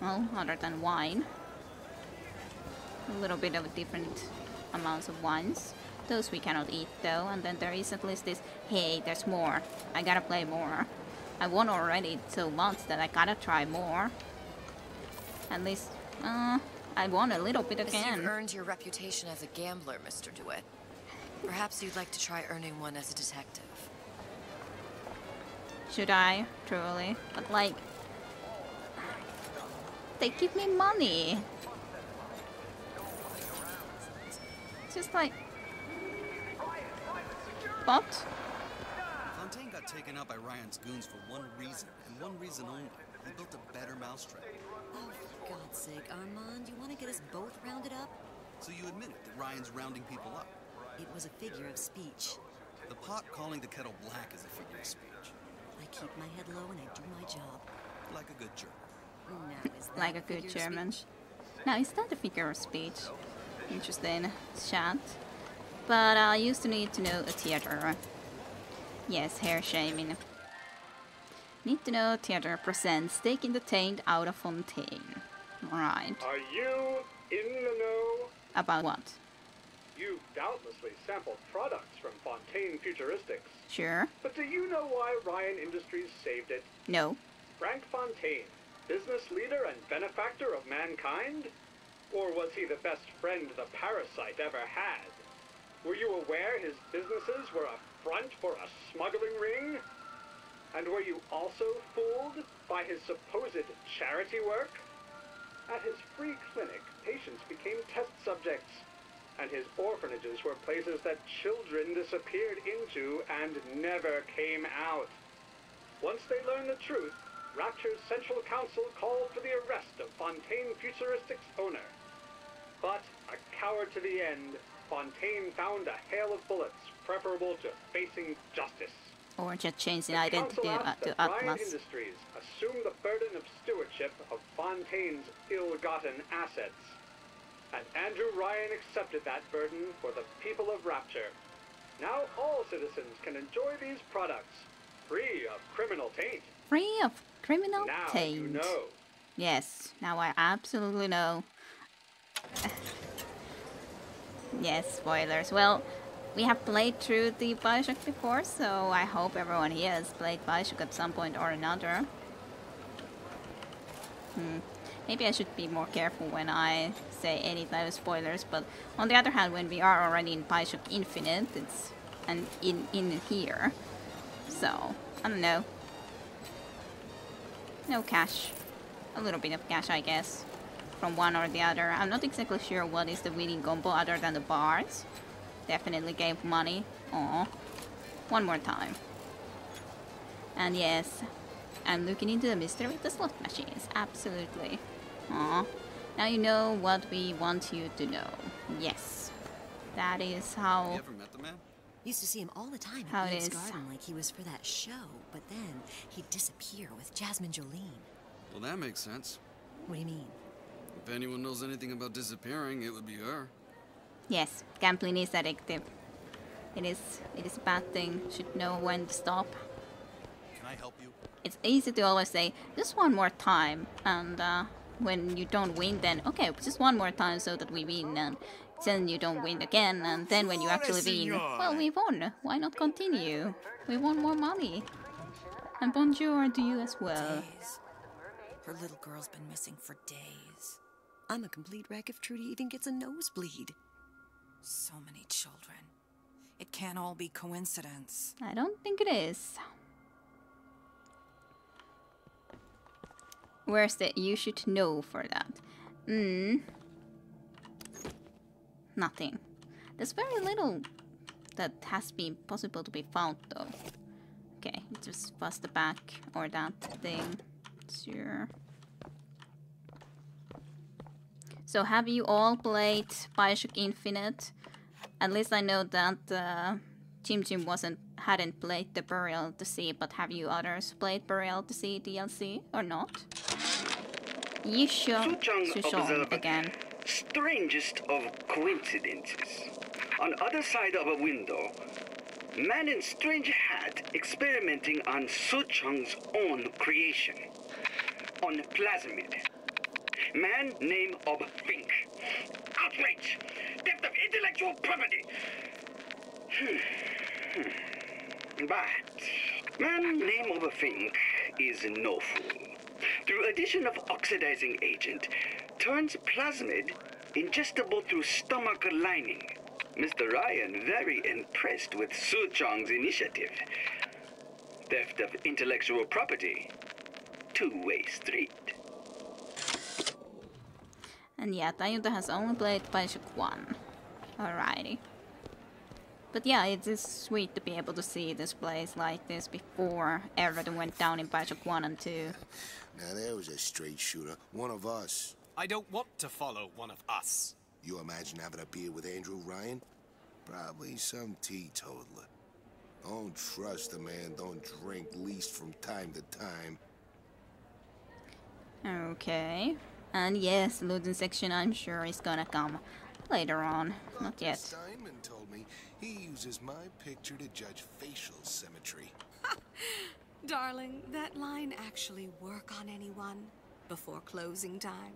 Well, other than wine. A little bit of different amounts of wines. Those we cannot eat though. And then there is at least this, hey, there's more. I gotta play more. I won already so much that I gotta try more. At least, I won a little bit again. You've earned your reputation as a gambler, Mr. DeWitt. Perhaps you'd like to try earning one as a detective. Should I? Truly. But like... They give me money. Just like... But... Fontaine got got taken out by Ryan's goons for one reason, and one reason only. He built a better mousetrap. Oh, for God's sake, Armand, you want to get us both rounded up? So you admit it, that Ryan's rounding people up? It was a figure of speech. The pot calling the kettle black is a figure of speech. I keep my head low and I do my job. Like a good German. Now, is that Like a good German. Now, is that a figure of speech? Interesting chat. But I used to need to know a theater. Yes, hair shaming. Need to know theater presents Taking the Taint out of Fontaine. Right. Are you in the know? About what? You've doubtlessly sampled products from Fontaine Futuristics. Sure. But do you know why Ryan Industries saved it? No. Frank Fontaine, business leader and benefactor of mankind? Or was he the best friend the parasite ever had? Were you aware his businesses were a front for a smuggling ring? And were you also fooled by his supposed charity work? At his free clinic, patients became test subjects, and his orphanages were places that children disappeared into and never came out. Once they learned the truth, Rapture's Central Council called for the arrest of Fontaine Futuristics' owner. But, a coward to the end, Fontaine found a hail of bullets preferable to facing justice. Or just changing identity to Ryan Atlas. Industries assume the burden of stewardship of Fontaine's ill-gotten assets. And Andrew Ryan accepted that burden for the people of Rapture. Now all citizens can enjoy these products, free of criminal taint. Free of criminal Now taint. you know. Yes, now I absolutely know. Yes, spoilers. Well, we have played through the Bioshock before, so I hope everyone here has played Bioshock at some point or another. Maybe I should be more careful when I say any type of spoilers, but on the other hand, when we are already in Bioshock Infinite, it's and in here, so I don't know. No cash, a little bit of cash, I guess, from one or the other. I'm not exactly sure what is the winning combo other than the bars. Definitely gave money. Aw, one more time. And yes, I'm looking into the mystery with the slot machines. Absolutely. Aw. Now you know what we want you to know. Yes. That is how... You ever met the man? Used to see him all the time How at it Eve's is. Garden like he was for that show, but then he'd disappear with Jasmine Jolene. Well, that makes sense. What do you mean? If anyone knows anything about disappearing, it would be her. Yes, gambling is addictive. It is a bad thing. Should know when to stop. Can I help you? It's easy to always say, just one more time, and when you don't win, then okay, just one more time so that we win, and then you don't win again, and then when you actually win, well, we won. Why not continue? We want more money. And bonjour to you as well. Days. Her little girl's been missing for days. I'm a complete wreck if Trudy even gets a nosebleed. So many children. It can't all be coincidence. I don't think it is. Where's the you should know for that? Nothing. There's very little that has been possible to be found though. Okay, just bust the back or that thing. Sure. So have you all played Bioshock Infinite? At least I know that Jim hadn't played the Burial at the Sea, but have you others played Burial at the Sea DLC or not? Yisho again. Strangest of coincidences. On other side of a window, man in strange hat experimenting on Suchong's own creation. On plasmid. Man name of Fink. Outrage! Theft of intellectual property! But man name of Fink is no fool. Through addition of oxidizing agent, turns plasmid ingestible through stomach lining. Mr. Ryan very impressed with Su Chong's initiative. Theft of intellectual property. Two-way street. And yeah, Tayuta has only played Bioshock 1. Alrighty. But yeah, it is sweet to be able to see this place like this before everything went down in Bioshock 1 and 2. Now there was a straight shooter, one of us. I don't want to follow one of us. You imagine having a beer with Andrew Ryan? Probably some teetotaler. Don't trust a man, don't drink, least from time to time. Okay. And yes, looting section I'm sure is gonna come later on. Not yet. Steinman told me he uses my picture to judge facial symmetry. Darling, that line actually work on anyone before closing time?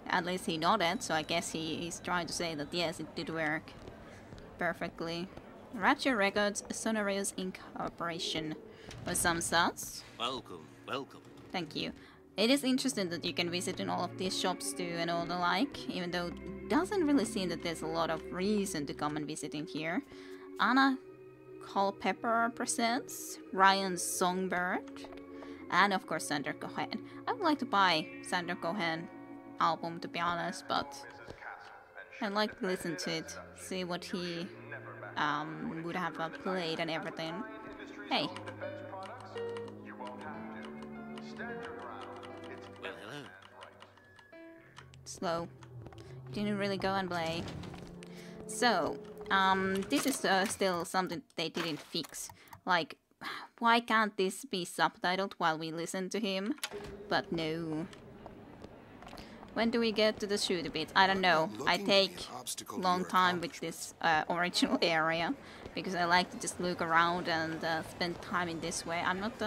At least he nodded, so I guess he's trying to say that yes, it did work perfectly. Rapture Records, Sonorius Incorporation, or some such. Welcome, welcome. Thank you. It is interesting that you can visit in all of these shops too and all the like, even though it doesn't really seem that there's a lot of reason to come and visit in here. Anna Culpepper presents Ryan's Songbird, and of course Sander Cohen. I would like to buy Sander Cohen album, to be honest, but I'd like to listen to it, see what he would have played and everything. Hey. Well, hello. Slow. Didn't really go and play. So, this is still something they didn't fix. Like, why can't this be subtitled while we listen to him? But no. When do we get to the shooter bit? I don't know. I take long time with this original area because I like to just look around and spend time in this way. I'm not.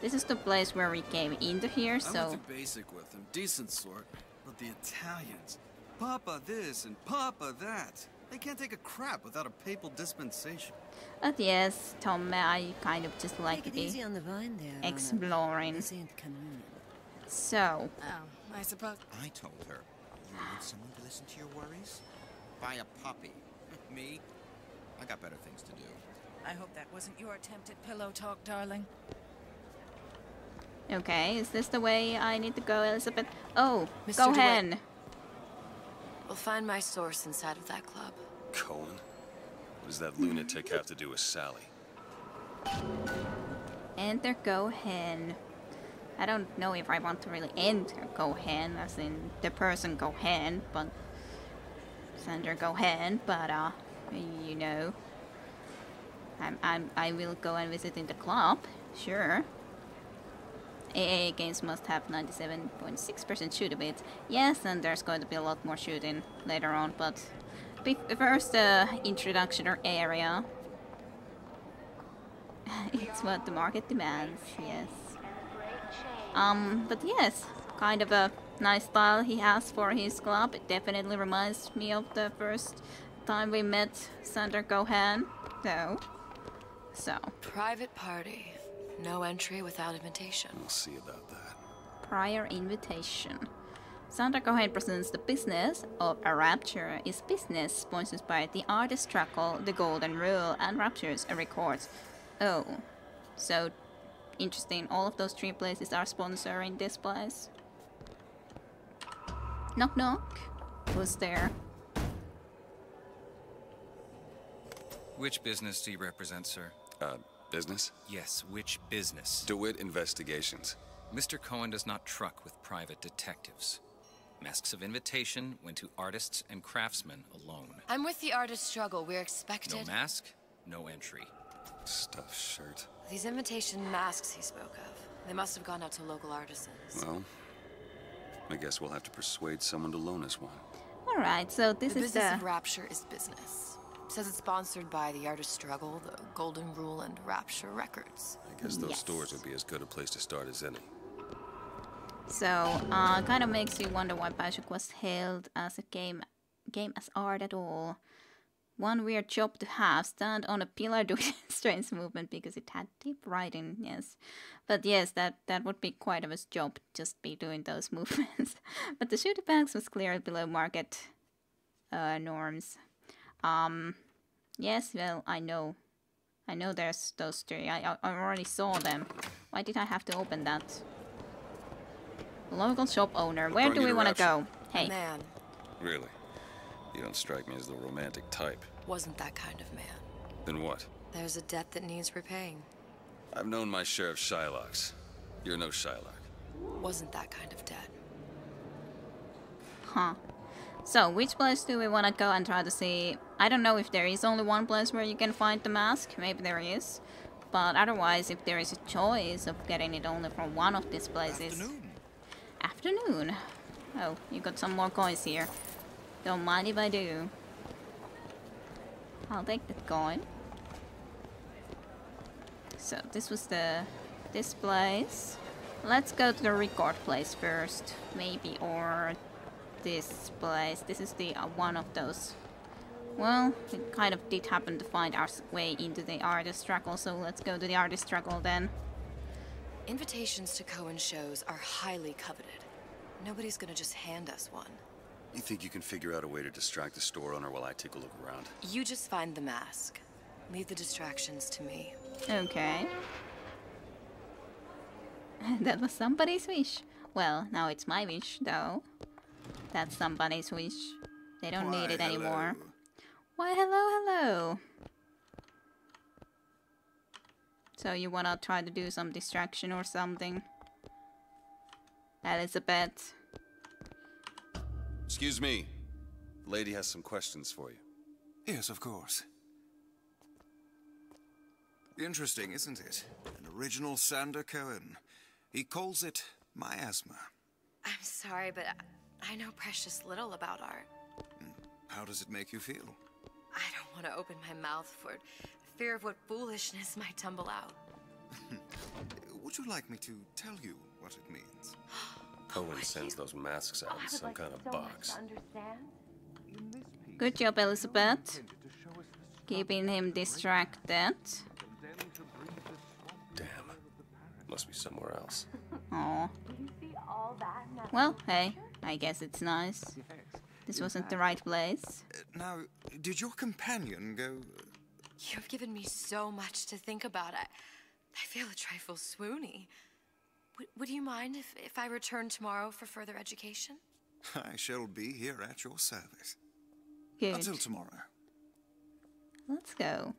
This is the place where we came into here, so. I went to basic with them, decent sort, but the Italians, Papa this and Papa that. They can't take a crap without a papal dispensation. But yes, Tom, I kind of just like to be easy on the vine there, exploring. This ain't communion. So. Oh, I suppose. I told her, you need someone to listen to your worries? Buy a puppy. Me? I got better things to do. I hope that wasn't your attempt at pillow talk, darling. Okay, is this the way I need to go, Elizabeth? Oh, Mr. go DeWitt. ahead. We'll find my source inside of that club. Cohen? What does that lunatic have to do with Sally? Enter Cohen. I don't know if I want to really enter Cohen, as in the person Cohen, but Sander Cohen, but you know, I will go and visit in the club, sure. AA games must have 97.6% shoot a bit. Yes, and there's going to be a lot more shooting later on, but first introduction or area. It's what the market demands, yes. But yes, kind of a nice style he has for his club. It definitely reminds me of the first time we met Sander Cohen, though. So. Private party. No entry without invitation. We'll see about that. Prior invitation. Sander Cohen presents the business of a Rapture is business, sponsored by the Artist Struggle, The Golden Rule, and Rapture's Records. Oh, so interesting. All of those three places are sponsoring this place. Knock knock. Who's there? Which business do you represent, sir? Business? Yes, which business? DeWitt Investigations. Mr. Cohen does not truck with private detectives. Masks of invitation went to artists and craftsmen alone. I'm with the Artist Struggle. We're expected. No mask, no entry. Stuffed shirt. These invitation masks he spoke of. They must have gone out to local artisans. Well, I guess we'll have to persuade someone to loan us one. Alright, so this the is business the... of Rapture is business. Says it's sponsored by the Artist Struggle, the Golden Rule, and Rapture Records. I guess those stores would be as good a place to start as any. So, kind of makes you wonder why Bioshock was hailed as a game as art at all. One weird job to have, stand on a pillar doing strange movement because it had deep writing, yes. But yes, that would be quite of a job, just be doing those movements. But the shooter bags was clearly below market norms. Yes, well, I know there's those three. I already saw them. Why did I have to open that? Local shop owner. Where do we want to go? Hey. Man. Really? You don't strike me as the romantic type. Wasn't that kind of man. Then what? There's a debt that needs repaying. I've known my share of Shylocks. You're no Shylock. Wasn't that kind of debt. Huh. So, which place do we want to go and try to see? I don't know if there is only one place where you can find the mask. Maybe there is. But otherwise, if there is a choice of getting it only from one of these places... Afternoon. Oh, you got some more coins here. Don't mind if I do. I'll take that coin. So, this was this place. Let's go to the record place first. Maybe, or... this place. This is the one of those. Well, we kind of did happen to find our way into the artist struggle, so let's go to the artist struggle then. Invitations to Cohen shows are highly coveted. Nobody's gonna just hand us one. You think you can figure out a way to distract the store owner while I take a look around? You just find the mask. Leave the distractions to me. Okay. That was somebody's wish. Well, now it's my wish, though. That's somebody's wish. They don't need it anymore. Why, hello, hello. So you wanna try to do some distraction or something? Elizabeth. Excuse me. The lady has some questions for you. Yes, of course. Interesting, isn't it? An original Sander Cohen. He calls it miasma. I'm sorry, but I know precious little about art. How does it make you feel? I don't want to open my mouth for fear of what foolishness might tumble out. Would you like me to tell you what it means? Cohen sends those masks out in some kind of box. Good job, Elizabeth. Keeping him distracted. Damn. Must be somewhere else. Aw. Well, hey, I guess it's nice. This wasn't the right place. Now, did your companion go... You've given me so much to think about. I feel a trifle swoony. Would you mind if I return tomorrow for further education? I shall be here at your service. Good. Until tomorrow. Let's go.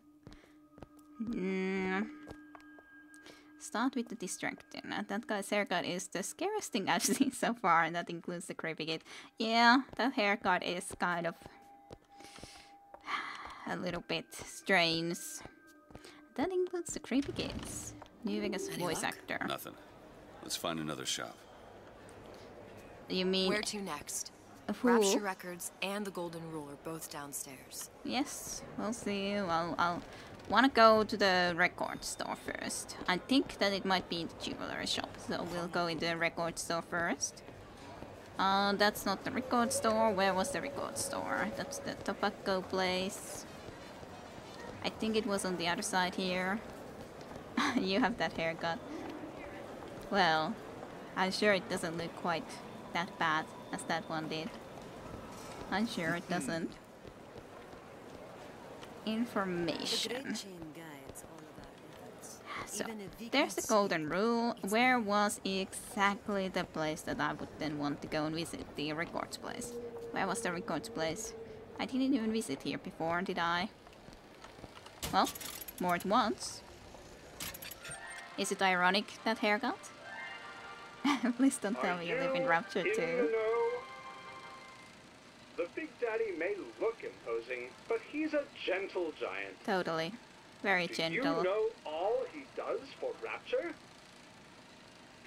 Start with the distracting. That guy's haircut is the scariest thing I've seen so far, and that includes the creepy kid. Yeah, that haircut is kind of a little bit strange. That includes the creepy kids. New Vegas voice actor. Nothing. Let's find another shop. You mean... Where to next? Who? Rapture Records and the Golden Rule are both downstairs. Yes, we'll see. Well, I'll want to go to the record store first. I think that it might be in the jewelry shop, so we'll go in the record store first. That's not the record store. Where was the record store? That's the tobacco place. I think it was on the other side here. You have that haircut. Well, I'm sure it doesn't look quite that bad as that one did. I'm sure it doesn't. Information. So, there's the Golden Rule. Where was exactly the place that I would then want to go and visit? The records place. Where was the records place? I didn't even visit here before, did I? Well, more at once. Is it ironic, that haircut? Please don't tell me you live in Rapture too. The Big Daddy may look imposing, but he's a gentle giant. Totally. Very gentle. Do you know all he does for Rapture?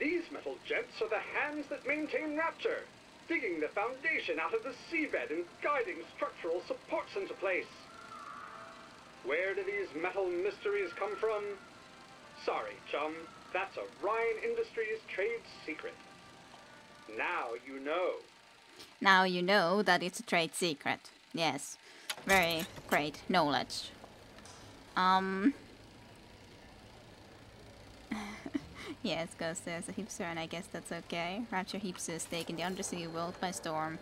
These metal jets are the hands that maintain Rapture, digging the foundation out of the seabed and guiding structural supports into place. Where do these metal mysteries come from? Sorry, chum. That's a Ryan Industries trade secret. Now you know. Now you know that it's a trade secret. Yes. Very great knowledge. Yes, Ghost there's a hipster and I guess that's okay. Rapture hipsters taking the undersea world by storm.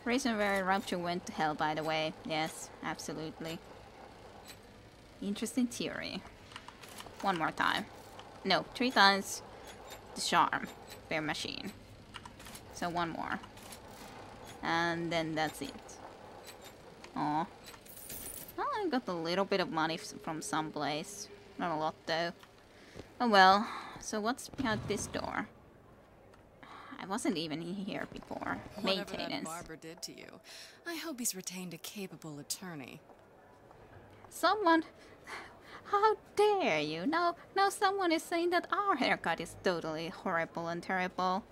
Reason where Rapture went to hell, by the way. Yes, absolutely. Interesting theory. One more time. No, 3 times the charm. Bear machine. So one more. And then that's it. Aw. Well, I got a little bit of money from someplace. Not a lot though. Oh well. So what's behind this door? I wasn't even here before. Whatever that Maintenance. barber did to you, I hope he's retained a capable attorney. Someone... How dare you? Now someone is saying that our haircut is totally horrible and terrible.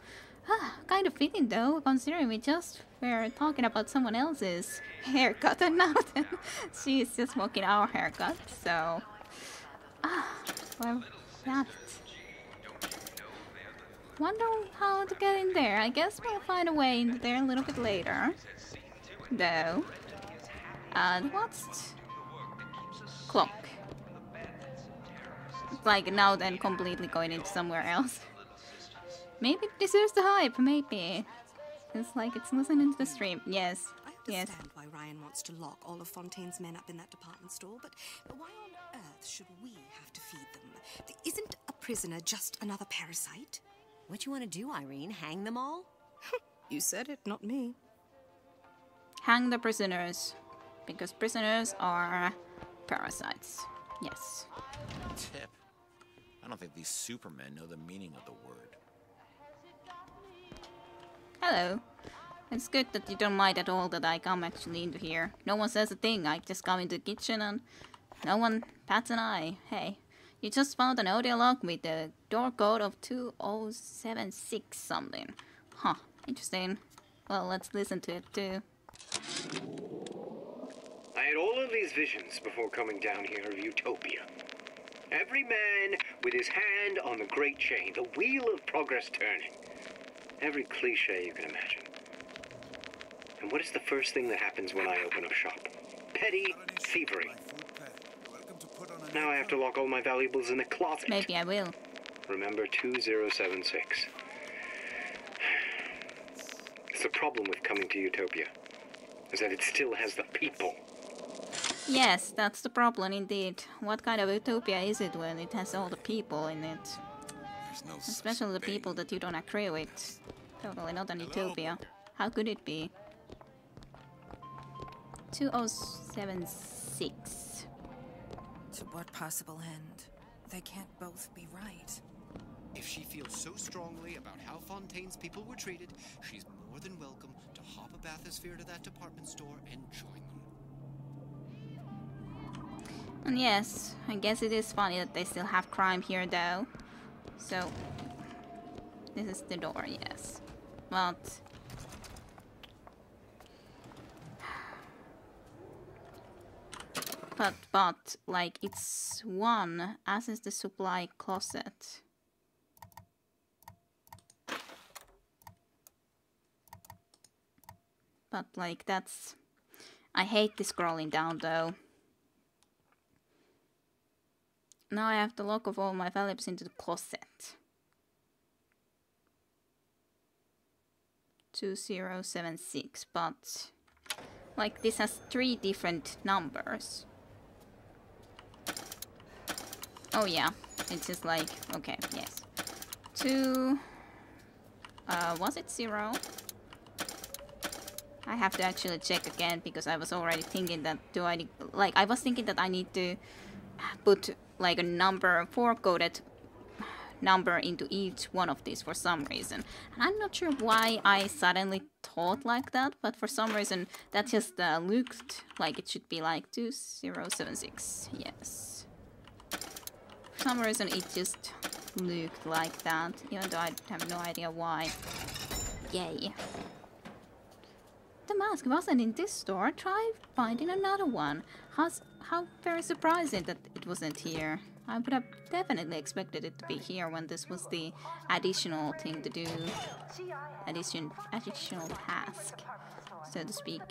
Kind of fitting though, considering we just were talking about someone else's haircut and now she's just mocking our haircut, so... well, that... Wonder how to get in there. I guess we'll find a way into there a little bit later. Though. What's... Clock. It's like now then completely going into somewhere else. Maybe it deserves the hype, maybe. It's like it's listening to the stream. Yes. I understand why Ryan wants to lock all of Fontaine's men up in that department store, but why on earth should we have to feed them? Isn't a prisoner just another parasite? What you want to do, Irene? Hang them all? You said it, not me. Hang the prisoners. Because prisoners are parasites. Yes. Tip. I don't think these supermen know the meaning of the word. Hello. It's good that you don't mind at all that I come actually into here. No one says a thing. I just come into the kitchen and no one bats an eye. Hey, you just found an audio log with the door code of 2076 something. Huh, interesting. Well, let's listen to it too. I had all of these visions before coming down here of Utopia. Every man with his hand on the great chain, the wheel of progress turning. Every cliche you can imagine. And what is the first thing that happens when I open up shop? Petty thievery. Now I have to lock all my valuables in the closet. Maybe I will. Remember 2076. It's the problem with coming to Utopia, is that it still has the people. Yes, that's the problem indeed. What kind of utopia is it when it has all the people in it? No especially the people that you don't agree with. Totally not an utopia. How could it be? 2076. To what possible end? They can't both be right. If she feels so strongly about how Fontaine's people were treated, she's more than welcome to hop a bathysphere to that department store and join them. And yes, I guess it is funny that they still have crime here though. So, this is the door, yes. But... But, like, it's one, as is the supply closet. But, like, that's... I hate this scrolling down, though. Now I have to lock off all my valuables into the closet. 2076, but... Like, this has 3 different numbers. Oh yeah, it's just like, okay, yes. 2... was it 0? I have to actually check again, because I was already thinking that, I was thinking that I need to put, like, a number, 4-coded number into each one of these for some reason. And I'm not sure why I suddenly thought like that, but for some reason that just looked like it should be like 2076, yes. For some reason it just looked like that, even though I have no idea why. Yay. The mask wasn't in this store. Try finding another one. How very surprising that it wasn't here. I would have definitely expected it to be here when this was the additional thing to do. Additional task, so to speak.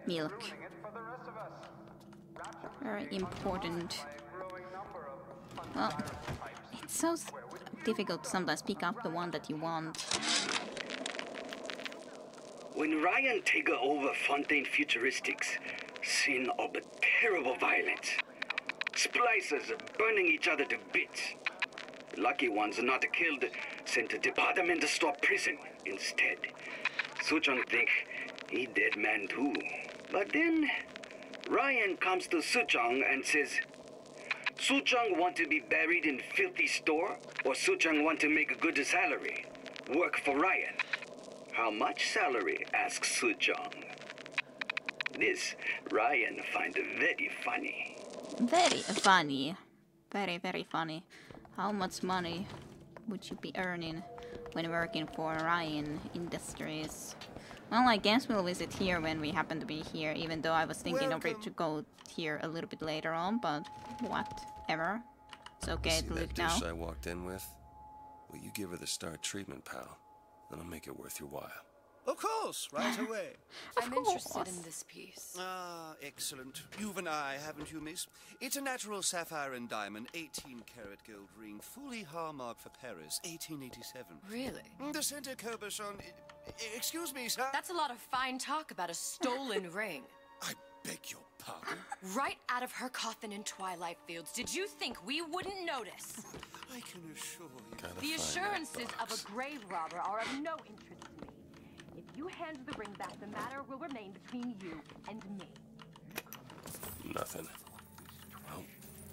Milk. Very important. Well, it's so difficult to sometimes pick up the one that you want. When Ryan take over Fontaine Futuristics, scene of terrible violence. Splicers burning each other to bits. Lucky ones not killed, sent to department store prison instead. Suchong think he dead man too. But then Ryan comes to Suchong and says, Suchong want to be buried in filthy store, or Suchong want to make a good salary? Work for Ryan. How much salary? Asks Suchong. This Ryan find very funny. Very funny. Very, very funny. How much money would you be earning when working for Ryan Industries? Well, I guess we'll visit here when we happen to be here, even though I was thinking of it to go here a little bit later on, but whatever. It's okay to look now. See that dish I walked in with? Well, you give her the star treatment, pal. Then I'll make it worth your while. Of course, right away. I'm interested in this piece. Ah, excellent. You've an eye, haven't you, miss? It's a natural sapphire and diamond, 18-karat gold ring, fully hallmarked for Paris, 1887. Really? The center cabochon... Excuse me, sir? That's a lot of fine talk about a stolen ring. I beg your pardon? Right out of her coffin in Twilight Fields. Did you think we wouldn't notice? I can assure you... The assurances of a grave robber are of no interest to me. If you hand the ring back, the matter will remain between you and me. Nothing. Well,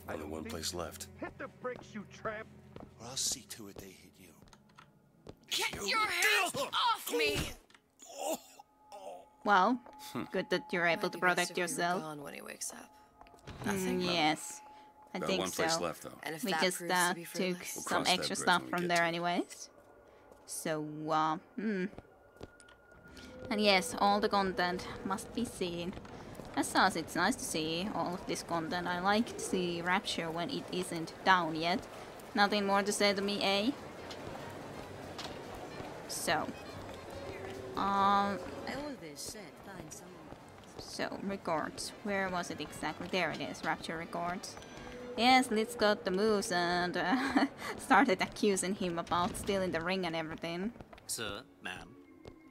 only one place left. Hit the bricks, you tramp! Or I'll see to it they hit you. Get your hands off me! Well, good that you're able to protect yourself. Gone when he wakes up. Yes, I Got think one so. place left, though. And if Because that that proves to be took fruitless, some cross that extra bridge stuff when we from get there to it. anyways. So, And yes, all the content must be seen. As such, it's nice to see all of this content. I like to see Rapture when it isn't down yet. Nothing more to say to me, eh? So, I always said find someone. so records. Where was it exactly? There it is, Rapture records. Yes, Liz got the moves and started accusing him about stealing the ring and everything. Sir, ma'am.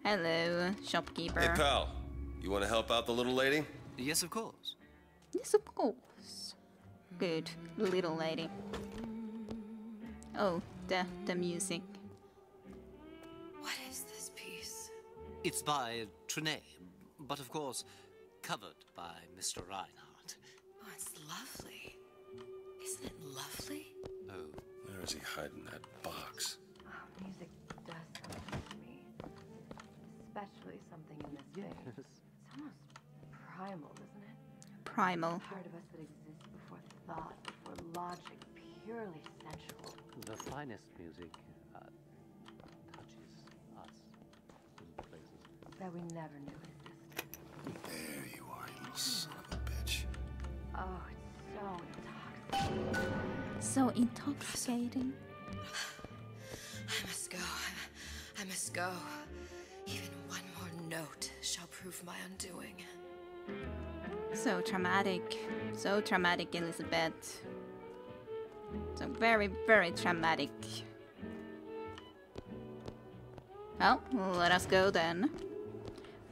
Hello, shopkeeper. Hey, pal. You want to help out the little lady? Yes, of course. Yes, of course. Good, little lady. Oh, the music. What is this piece? It's by Trenet, but of course, covered by Mr. Reinhardt. Oh, it's lovely. Isn't it lovely? Oh. Where is he hiding that box? Oh, music does something to me. Especially something in this vein. It's almost primal, isn't it? Primal. Part of us that exists before thought, before logic, purely sensual. The finest music touches us in places That we never knew existed. There you are, you son of a bitch. Oh, it's so intoxicating. So intoxicating. I must go. I must go. Even one more note shall prove my undoing. So traumatic. So traumatic, Elizabeth. So very, very traumatic. Well, let us go then.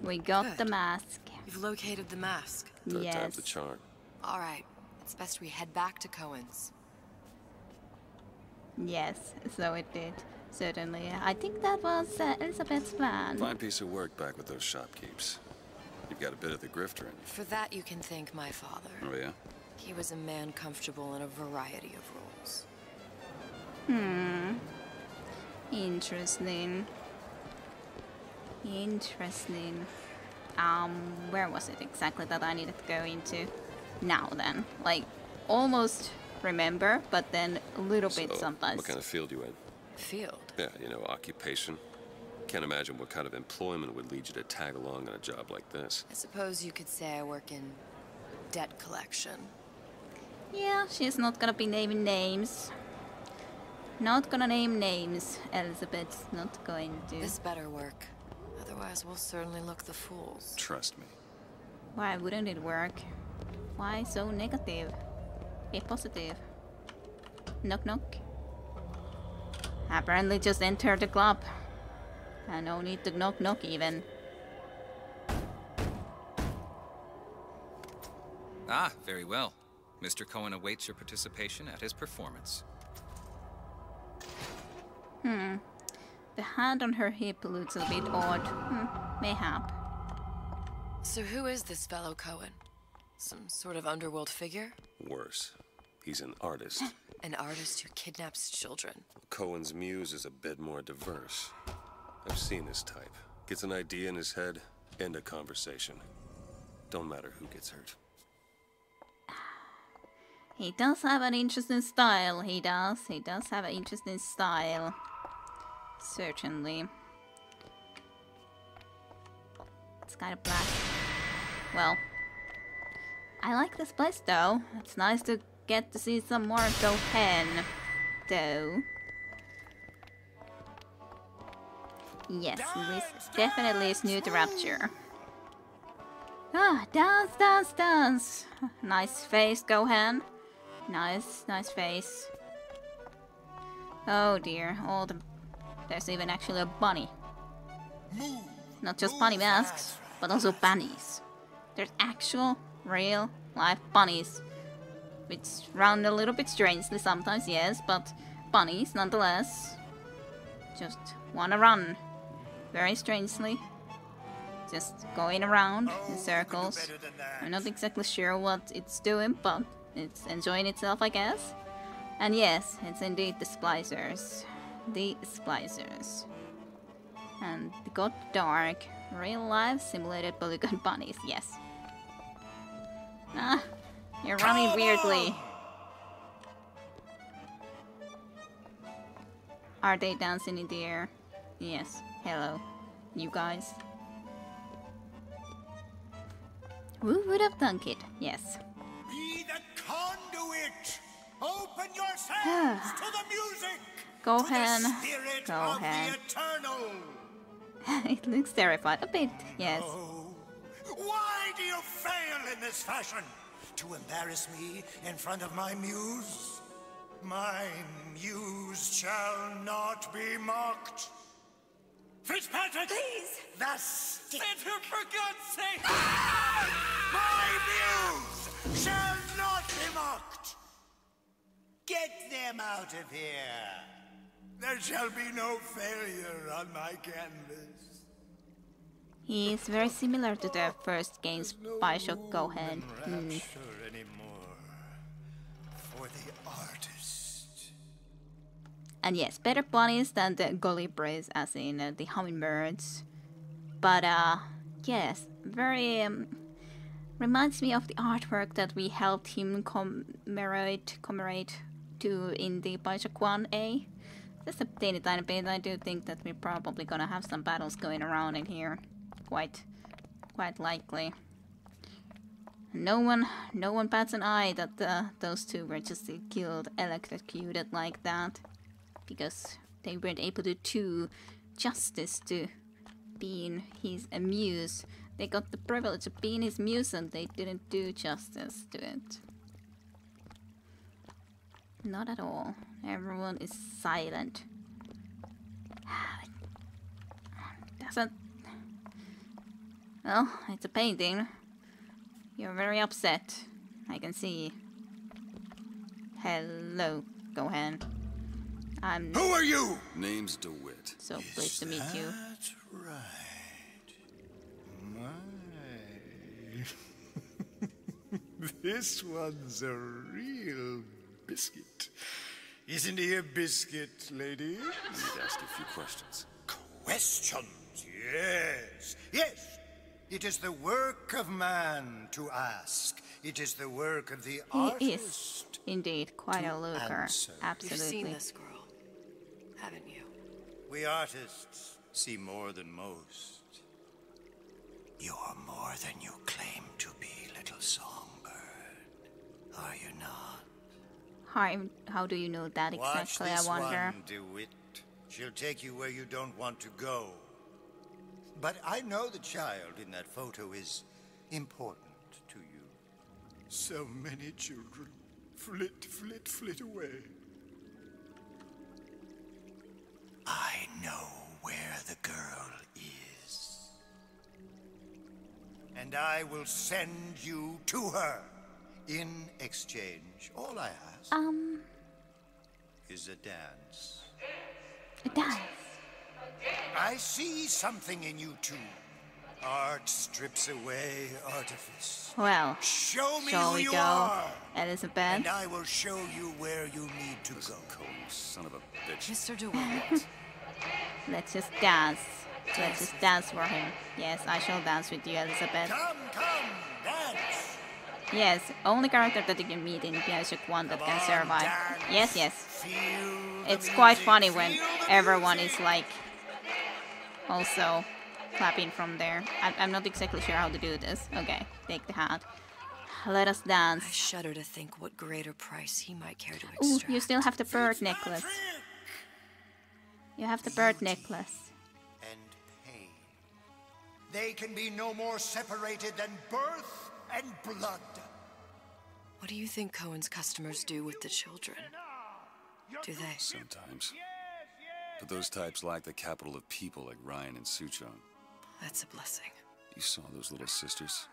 We got Good. the mask. You've located the mask. Third Yes. time's the charm. All right. It's best we head back to Cohen's. Yes, so it did. Certainly. I think that was Elizabeth's plan. Fine piece of work back with those shopkeeps. You've got a bit of the grifter in you. For that, you can thank my father. Oh, yeah? He was a man comfortable in a variety of roles. Interesting. Interesting. Where was it exactly that I needed to go into? Now then. Like, almost remember, but then a little bit sometimes. What kind of field you in? Field? Yeah, you know, occupation. Can't imagine what kind of employment would lead you to tag along on a job like this. I suppose you could say I work in debt collection. Yeah, she's not gonna be naming names. Not gonna name names, Elizabeth's not going to. This better work. Otherwise, we'll certainly look the fools. Trust me. Why wouldn't it work? Why so negative? Be positive. Knock knock. Apparently just entered the club. And no need to knock knock even. Ah, very well. Mr. Cohen awaits your participation at his performance. The hand on her hip looks a bit odd. Mayhap. So who is this fellow Cohen? Some sort of underworld figure? Worse. He's an artist. An artist who kidnaps children. Cohen's muse is a bit more diverse. I've seen this type. Gets an idea in his head, end a conversation. Don't matter who gets hurt. He does have an interesting style, he does. He does have an interesting style. Certainly. It's kind of black. Well, I like this place though. It's nice to get to see some more Gohan, though. Yes, this definitely is new to Rapture. Ah, dance, dance, dance. Nice face, Gohan. Nice face. Oh dear, there's even actually a bunny. Not just bunny masks, but also bunnies. There's actual, real, live bunnies. Which run a little bit strangely sometimes, yes, but bunnies nonetheless. Just wanna run. Very strangely. Just going around in circles. I'm not exactly sure what it's doing, but it's enjoying itself, I guess. And yes, it's indeed the splicers. The splicers. And they got dark. Real life simulated polygon bunnies, yes. Ah, you're running weirdly. Are they dancing in the air? Yes. Hello, you guys. Who would have thunk it? Yes. Be the conduit! Open yourselves to the music! Gohan. To the spirit Gohan. of the eternal! It looks terrified. A bit, yes. Why do you fail in this fashion? To embarrass me in front of my muse? My muse shall not be mocked. Fitzpatrick! Please! Thus for God's sake! My muse shall not be mocked! Get them out of here! There shall be no failure on my canvas. He is very similar to the first game's Bioshock Gohan. Rapture anymore. For the artist. And yes, better bunnies than the Golibris, as in the hummingbirds. But yes, very reminds me of the artwork that we helped him commemorate to in the Bioshock 1A. Just a teeny tiny bit. I do think that we're probably gonna have some battles going around in here. Quite likely. No one bats an eye that those two were just killed, electrocuted like that, because they weren't able to do justice to being his muse. They got the privilege of being his muse and they didn't do justice to it. Not at all. Everyone is silent. Doesn't... Well, it's a painting. You're very upset. I can see. Hello, Gohan. Who are you? Name's DeWitt. So pleased to meet you. That's right. My. This one's a real biscuit. Isn't he a biscuit, lady? Need ask a few questions. Questions? Yes. Yes. It is the work of man to ask. It is the work of the artist. He is indeed quite a looker. Answer. Absolutely. You've seen this girl, haven't you? We artists see more than most. You are more than you claim to be, little songbird. Are you not? How do you know that exactly, I wonder? Watch this one, DeWitt. She'll take you where you don't want to go. But I know the child in that photo is important to you. So many children flit, flit, flit away. I know where the girl is. And I will send you to her. In exchange, all I ask is a dance. It does. I see something in you two. Art strips away artifice. Well, show me shall who we you go, are, Elizabeth? and I will show you where you need to go. Son of a bitch. Mr. DeWitt. Let's just dance. Let's just dance for him. Yes, I shall dance with you, Elizabeth. Come, dance. Yes, only character that you can meet in Bioshock 1 that can survive. Yes, yes. It's quite funny when everyone is like also clapping from there. I'm not exactly sure how to do this. Okay, take the hat. Let us dance. I shudder to think what greater price he might care to Ooh, extract. you still have the bird necklace. You have the bird necklace. And pain. They can be no more separated than birth and blood. What do you think Cohen's customers do with the children? Do they? Sometimes. But those types lack the capital of people like Ryan and Suchong. That's a blessing. You saw those little sisters?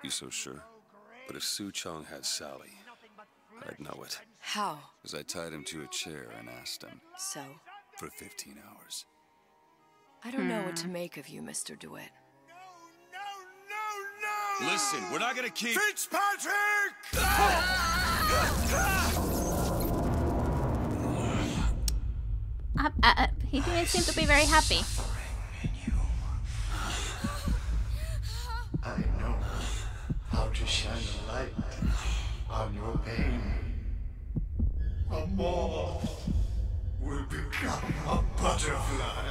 You so sure? But if Suchong had Sally, I'd know it. How? As I tied him to a chair and asked him. So? For 15 hours. I don't know what to make of you, Mr. DeWitt. Listen, we're not gonna keep... Fitzpatrick! He didn't seem to be very happy. I know how to shine a light on your pain. A moth will become a butterfly.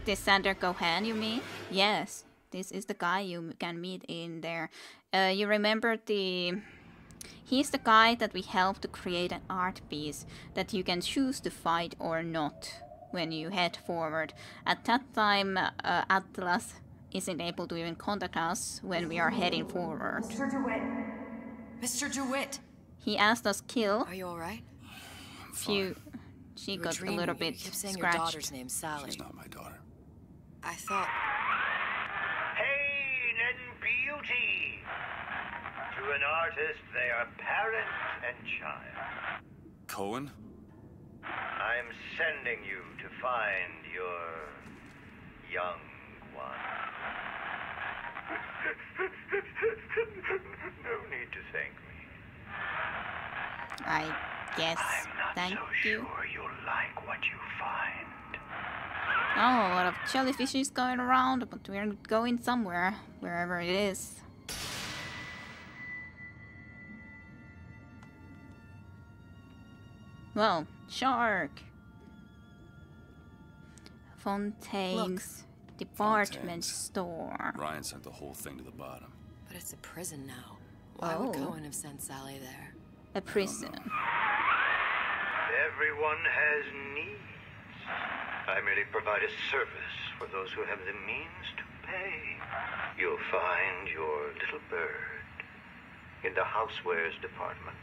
This Sander Cohen, you mean? Yes, this is the guy you can meet in there. You remember he's the guy that we helped to create an art piece that you can choose to fight or not when you head forward. At that time, Atlas isn't able to even contact us when we are heading forward. Mr. DeWitt! Mr. DeWitt! He asked us kill. Are you alright? She got a little bit you kept saying scratched. Your daughter's name's Sally. She's not my daughter. I thought... Pain and beauty. To an artist, they are parent and child. Cohen? I'm sending you to find your young one. No need to thank me. I guess. Thank you. Sure you'll like what you find. Oh, a lot of jellyfishes going around, but we're going somewhere, wherever it is. Well, shark. Fontaine's department store. Ryan sent the whole thing to the bottom. But it's a prison now. Why would Cohen have sent Sally there? A prison. Everyone has needs. I merely provide a service for those who have the means to pay. You'll find your little bird in the housewares department.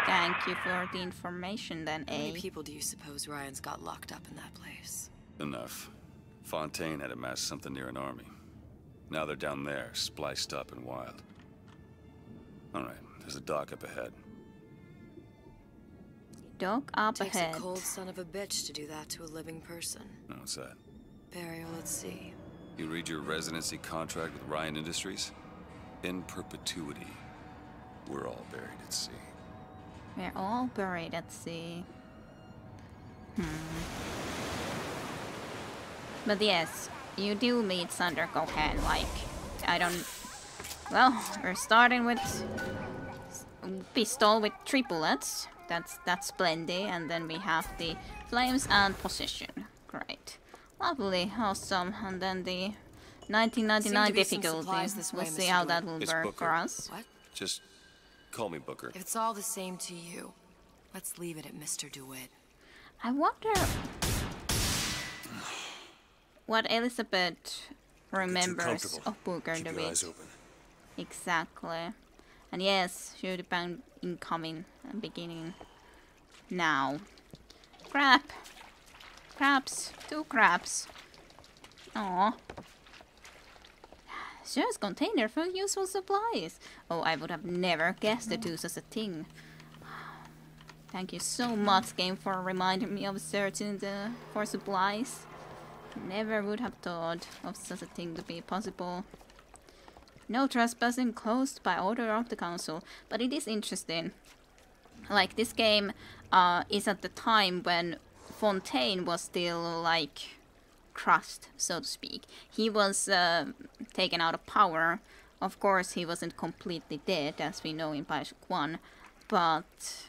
Thank you for the information then, How many people do you suppose Ryan's got locked up in that place? Enough. Fontaine had amassed something near an army. Now they're down there, spliced up and wild. Alright, there's a dock up ahead. Dock up Takes ahead. a cold son of a bitch to do that to a living person. No, what's that? Burial at sea. You read your residency contract with Ryan Industries? In perpetuity, we're all buried at sea. We're all buried at sea. But yes, you do meet Sander Cohen, like, I don't... Well, we're starting with pistol with 3 bullets. That's plenty, and then we have the flames and possession. Great. Lovely, awesome, and then the 1999 difficulty. We'll see how that will work for us. What? Just call me Booker. If it's all the same to you, let's leave it at Mr. DeWitt. I wonder what Elizabeth remembers of Booker Keep your DeWitt. eyes open. Exactly. And yes, should have been incoming and beginning now. Crap. Crabs. 2 crabs. Aww. Just container for useful supplies. Oh, I would have never guessed to do such a thing. Thank you so much, game, for reminding me of searching for supplies. Never would have thought of such a thing to be possible. No trespassing closed by order of the council. But it is interesting. Like, this game is at the time when Fontaine was still, like, crushed, so to speak. He was taken out of power. Of course, he wasn't completely dead, as we know in Bioshock 1. But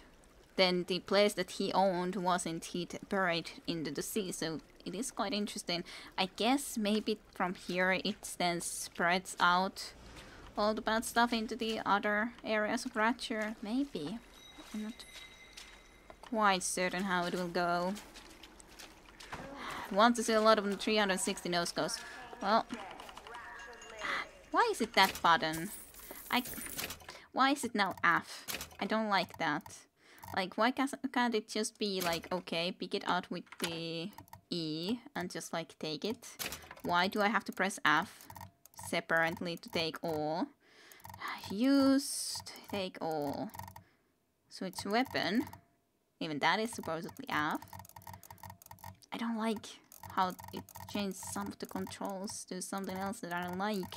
then the place that he owned wasn't buried into the sea, so it is quite interesting. I guess maybe from here it then spreads out all the bad stuff into the other areas of Rapture. Maybe. I'm not quite certain how it will go. Want to see a lot of the 360 no-scopes. Well, why is it that button? Why is it now F? I don't like that. Like, why can't it just be like, okay, pick it out with the E and just like take it? Why do I have to press F separately to take all? Used, take all. Switch weapon. Even that is supposedly F. I don't like how it changed some of the controls to something else that I don't like.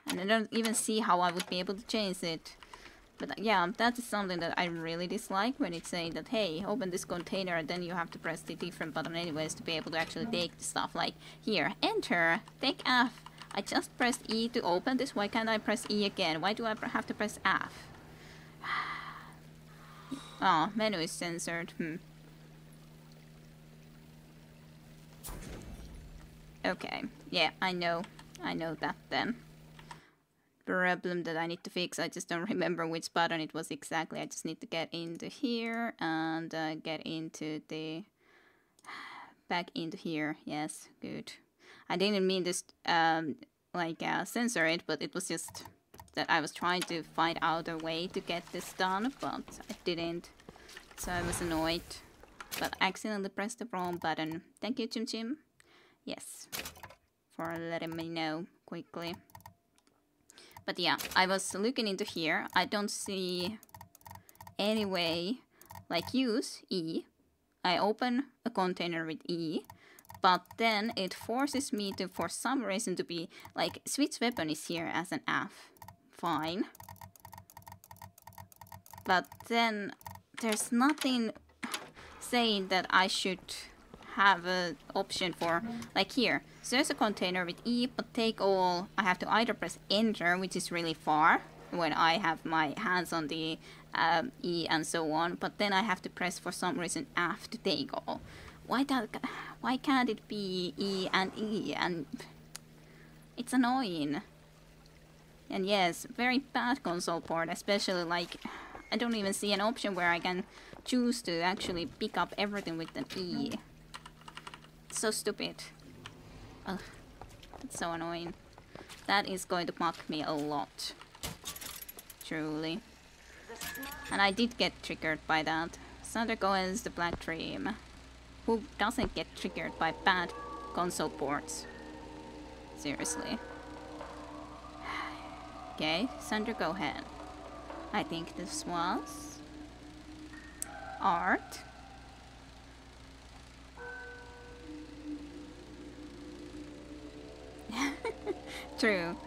And I don't even see how I would be able to change it. But yeah, that is something that I really dislike when it's saying that, hey, open this container and then you have to press the different button anyways to be able to actually take the stuff. Like, here, enter, take F. I just pressed E to open this, why can't I press E again? Why do I have to press F? Oh, menu is censored, Okay, yeah, I know that then. Problem that I need to fix, I just don't remember which button it was exactly. I just need to get into here and get into the... back into here, yes, good. I didn't mean to censor it, but it was just that I was trying to find out a way to get this done, but I didn't. So I was annoyed, but I accidentally pressed the wrong button. Thank you, Chim Chim. Yes, for letting me know quickly. But yeah, I was looking into here. I don't see any way, like use E. I open a container with E, but then it forces me to, for some reason, to be like, switch weapon is here as an F. Fine. But then there's nothing saying that I should have an option for, like here. So there's a container with E, but take all. I have to either press enter, which is really far when I have my hands on the E and so on, but then I have to press for some reason F to take all. Why can't it be E? And it's annoying. And yes, very bad console port, especially like I don't even see an option where I can choose to actually pick up everything with an E. It's so stupid. Ugh, it's so annoying. That is going to mock me a lot. Truly. And I did get triggered by that. Thunder Goen's the Black Dream. Who doesn't get triggered by bad console ports? Seriously. Okay, Thunder Gohan. I think this was art. True.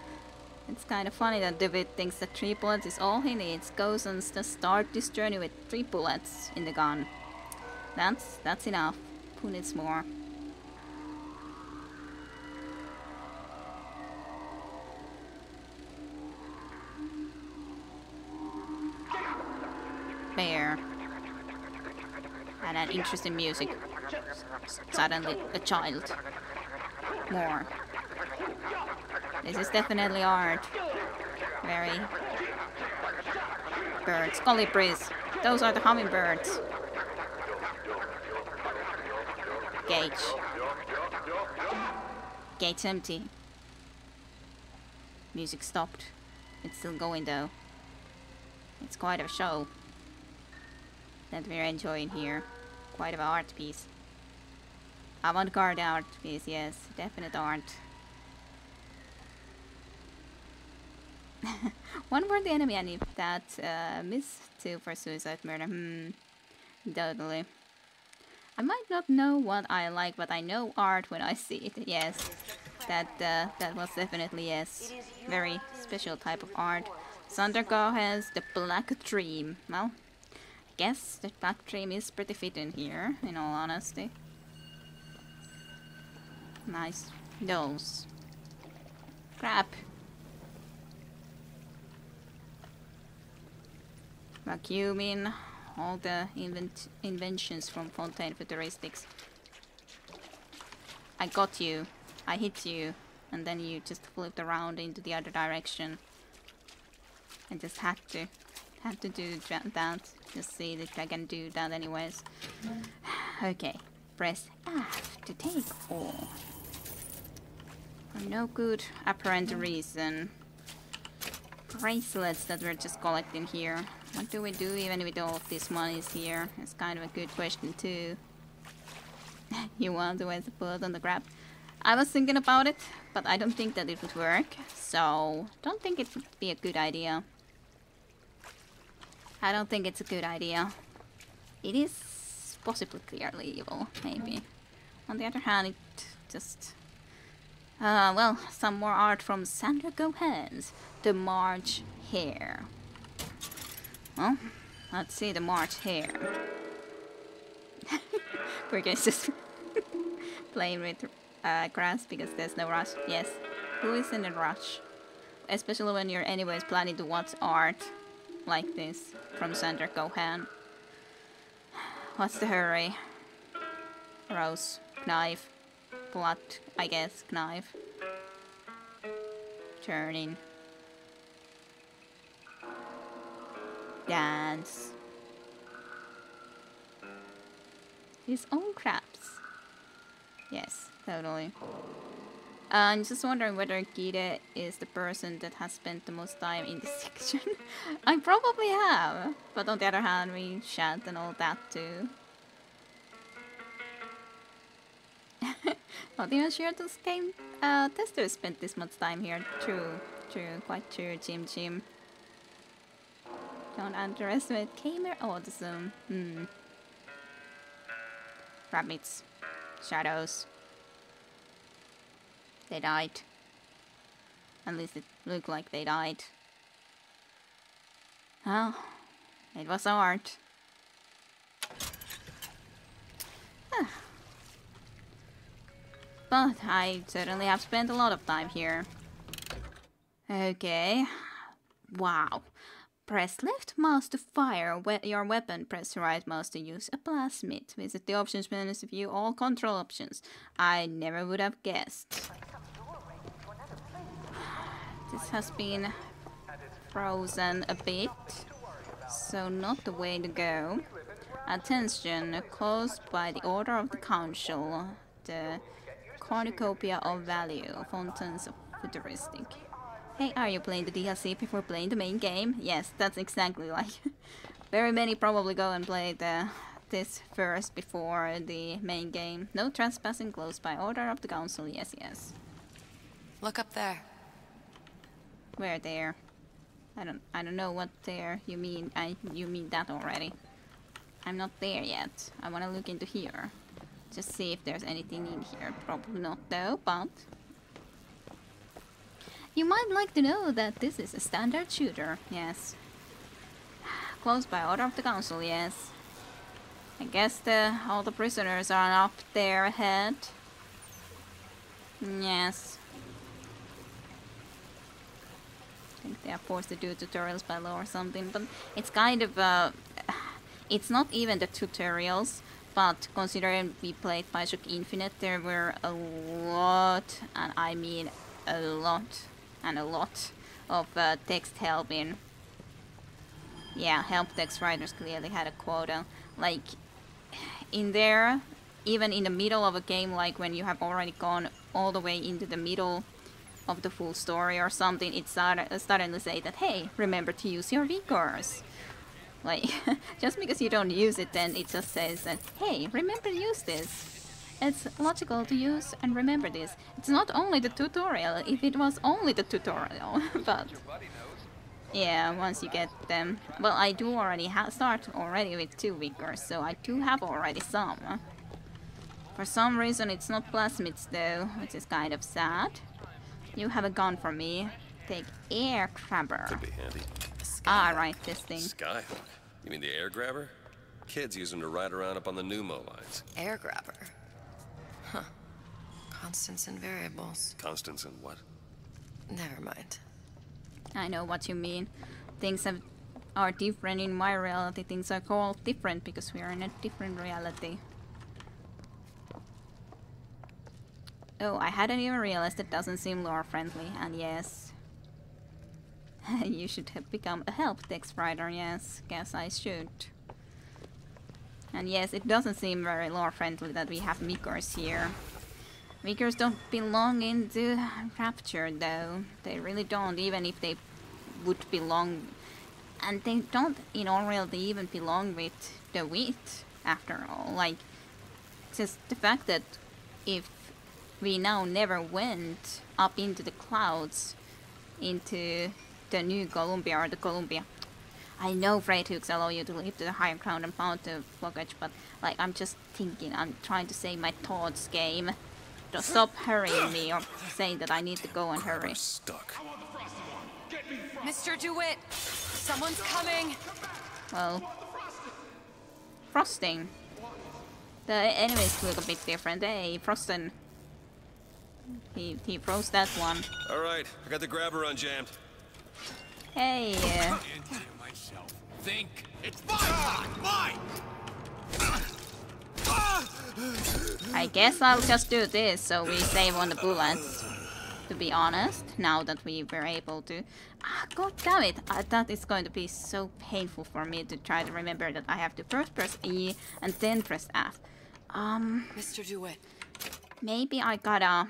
It's kind of funny that David thinks that 3 bullets is all he needs. Goes and just start this journey with 3 bullets in the gun. That's enough. Who needs more? Bear. And that interesting music. Suddenly a child. More. This is definitely art. Very. Birds. Colibris. Those are the hummingbirds. Gate. Gate's empty. Music stopped. It's still going though. It's quite a show that we're enjoying here. Quite an art piece. Avant-garde art piece, yes. Definite art. One more the enemy, and if that miss two for suicide murder. Totally. I might not know what I like, but I know art when I see it. Yes, that was definitely yes. Very special type of art. Sundergaard has the Black Dream. Well, I guess the Black Dream is pretty fitting here, in all honesty. Nice dolls. Crap. Vacuuming. All the inventions from Fontaine Futuristics. I got you. I hit you. And then you just flipped around into the other direction. I just had to do that. Just see that I can do that anyways. Okay. Press F to take all. For no good apparent reason. Bracelets that we're just collecting here. What do we do even with all of this money here? It's kind of a good question too. You want to waste a bullet on the grab? I was thinking about it, but I don't think that it would work. So, don't think it would be a good idea. I don't think it's a good idea. It is possibly clearly evil, maybe. On the other hand, it just... well, some more art from Sandra Gohan's The March Hare. Well, let's see the March Hare. We're just playing with grass because there's no rush. Yes, who is in a rush? Especially when you're anyways planning to watch art like this from Sandra Gohan. What's the hurry? Rose, knife, blood, I guess, knife. Turning. Dance. His own crabs. Yes, totally. I'm just wondering whether Gita is the person that has spent the most time in this section. I probably have, but on the other hand, we chat and all that too. Not even sure this game tester spent this much time here. True, quite true, Jim. Don't underestimate gamer autism. Rabbits. Shadows. They died. At least it looked like they died. Oh, it was art. But I certainly have spent a lot of time here. Okay. Wow. Press left mouse to fire your weapon. Press right mouse to use a plasmid. Visit the options menu to view all control options. I never would have guessed. This has been frozen a bit, so not the way to go. Attention, closed by the order of the council. The cornucopia of value, fountains of futuristic. Hey, are you playing the DLC before playing the main game? Yes, that's exactly like... Very many probably go and play this first before the main game. No trespassing, closed by order of the council. Yes, yes. Look up there. Where there? I don't know what there you mean. You mean that already. I'm not there yet. I want to look into here. Just see if there's anything in here. Probably not though, but... You might like to know that this is a standard shooter, yes. Closed by order of the council, yes. I guess all the prisoners are up there ahead. Yes. I think they are forced to do tutorials by law or something, but it's kind of it's not even the tutorials, but considering we played Bioshock Infinite, there were a lot, and I mean a lot of text helping. Yeah, help text writers clearly had a quota. Like, in there, even in the middle of a game, like when you have already gone all the way into the middle of the full story or something, it started to say that, hey, remember to use your vigors. Like, just because you don't use it, then it just says that, hey, remember to use this. it's logical to use and remember this. It's not only the tutorial, if it was only the tutorial, but yeah, once you get them. Well, I do already start already with 2 vigors, so I do have already some. For some reason it's not plasmids though, which is kind of sad. You have a gun for me. Take air grabber. Could be handy. Ah, right, this thing. Skyhook? You mean the air grabber? Kids use them to ride around up on the pneumo lines. Air grabber. Huh. Constants and variables. Constants and what? Never mind. I know what you mean. Things are different in my reality. Things are called different because we are in a different reality. Oh, I hadn't even realized it doesn't seem lore friendly, and yes. You should have become a help text writer, yes. Guess I should. And yes, it doesn't seem very lore friendly that we have vigors here. Vigors don't belong into Rapture though. They really don't, even if they would belong. And they don't in all reality even belong with the wheat after all. Like, just the fact that if we now never went up into the clouds, into the new Columbia or the Columbia. I know freight hooks allow you to leap to the higher ground and pound the luggage, but like I'm just thinking, I'm trying to say my thoughts, game. Don't stop hurrying me or saying that I need to go and hurry. Stuck. Mr. DeWitt, someone's coming. Well, frosting. The enemies look a bit different. Hey, Frostin. He froze that one. All right, I got the grabber unjammed. Hey. Think it's mine! I guess I'll just do this so we save on the bullets. To be honest, now that we were able to. Ah, god damn it! I thought it's going to be so painful for me to try to remember that I have to first press E and then press F. Mr. DeWitt. Maybe I gotta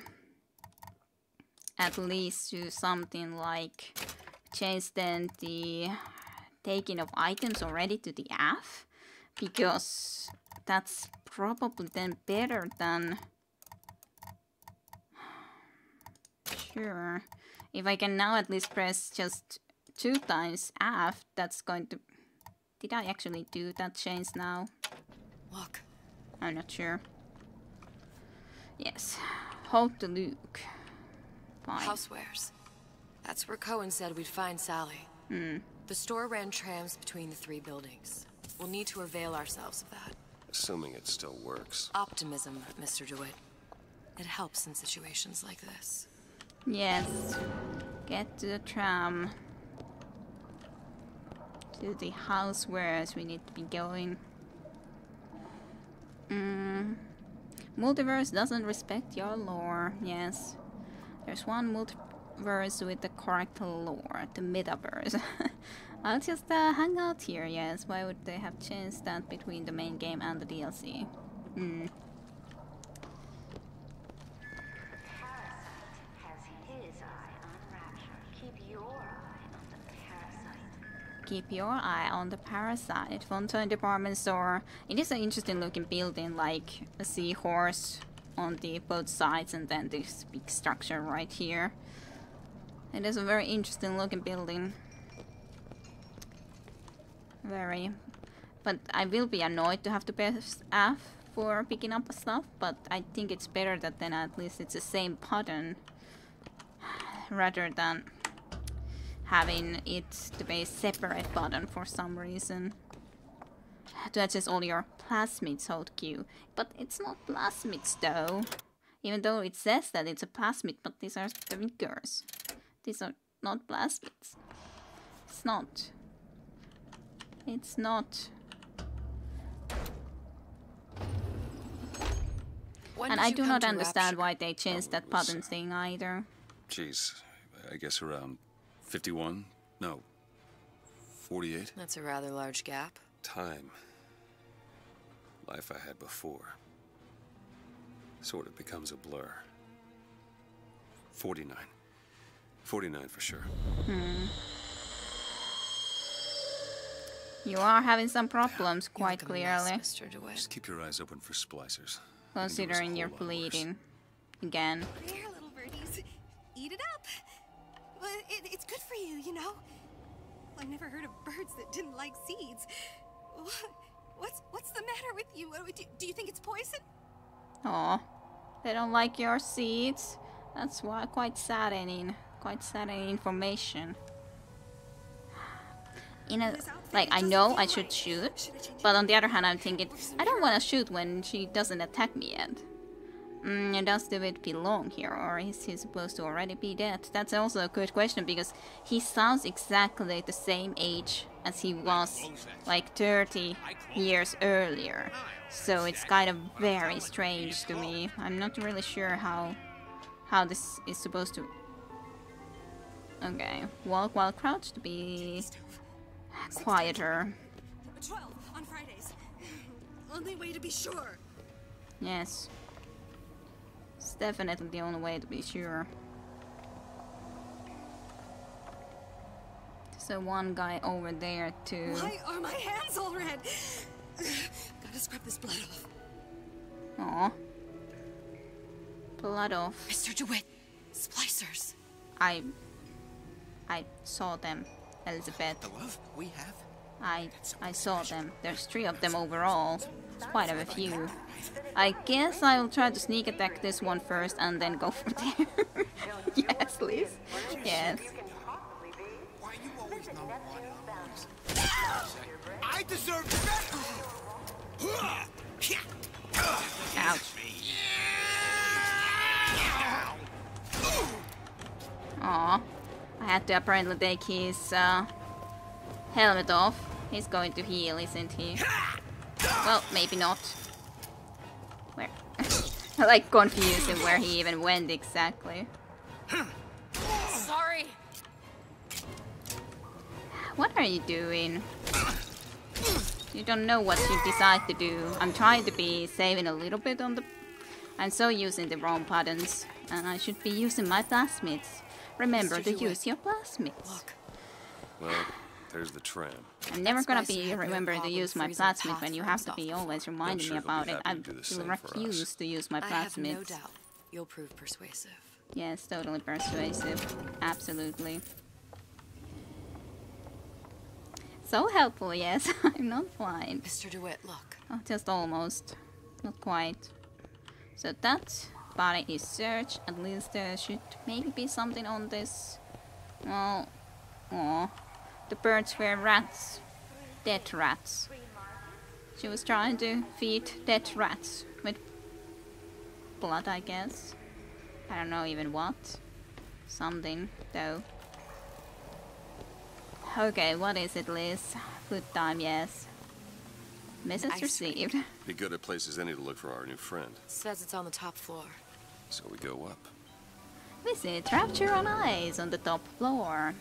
at least do something like change then the taking of items already to the F, because that's probably then better than sure. If I can now at least press just 2 times F, that's going to. Did I actually do that change now? Look. I'm not sure. Yes. Hold the Luke. Fine. Housewares. That's where Cohen said we'd find Sally. The store ran trams between the 3 buildings. We'll need to avail ourselves of that. Assuming it still works. Optimism, Mr. DeWitt. It helps in situations like this. Yes. Get to the tram. To the housewares we need to be going. Multiverse doesn't respect your lore. Yes. There's one multiverse with the correct lore. The metaverse. I'll just hang out here, yes. Why would they have changed that between the main game and the DLC? Keep your eye on the parasite. Fontaine department store. It is an interesting looking building, like a seahorse on the both sides and then this big structure right here. It is a very interesting looking building. Very. But I will be annoyed to have to press F for picking up stuff, but I think it's better that then at least it's the same button rather than having it to be a separate button for some reason. To adjust all your plasmids, hold Q. But it's not plasmids though. Even though it says that it's a plasmid, but these are the vigors. These are not plasmids. It's not. It's not. And I do not understand why they changed that button thing either. Jeez, I guess around 51? No, 48? That's a rather large gap. Time. Life I had before. Sort of becomes a blur. 49. 49 for sure. You are having some problems, quite clearly. Just keep your eyes open for splicers. Considering you're bleeding. Again. Here, little birdies. Eat it up. Well, it's good for you, you know. I never heard of birds that didn't like seeds. What's the matter with you? Do you think it's poison? Aw. They don't like your seeds. That's why quite saddening. Quite saddening information. Like, I know I should shoot, but on the other hand I'm thinking, I don't want to shoot when she doesn't attack me yet. Does David belong here, or is he supposed to already be dead? That's also a good question, because he sounds exactly the same age as he was, like 30 years earlier. So it's kind of very strange to me. I'm not really sure how this is supposed to... Okay, walk while crouched to be quieter. 12 on Fridays. Only way to be sure. Yes. It's definitely the only way to be sure. So one guy over there too. Why are my hands all red? Gotta scrub this blood off. Aw. Blood off. Mr. DeWitt, splicers. I saw them, Elizabeth. The love we have? I saw them. There's 3 of them overall. It's quite a few. I guess I will try to sneak attack this one first and then go from there. Yes, please. Yes. Why you always number one? I deserve better! Ouch. Aw. I had to apparently take his helmet off. He's going to heal, isn't he? Well, maybe not. Where? I like confusing where he even went exactly. Sorry. What are you doing? You don't know what you decide to do. I'm trying to be saving a little bit on the... I'm so using the wrong buttons. And I should be using my plasmids. Remember to use your plasmids. Well, there's the tram. I'm never gonna be remembering to use my plasmid when you have to be always reminding me about it. I will refuse to use my I have no plasmids. doubt you'll prove persuasive. Yes, totally persuasive. Absolutely. So helpful, yes. I'm not blind. Mr. DeWitt, look. Oh, just almost. Not quite. So that body is searched. At least there should maybe be something on this. Well, oh, the birds were rats. Dead rats. She was trying to feed dead rats with blood, I guess. I don't know even what. Something, though. Okay, what is it, Liz? Food time, yes. Message received. Be good at places any to look for our new friend. Says it's on the top floor. So we go up. Visit Rapture on Ice on the top floor.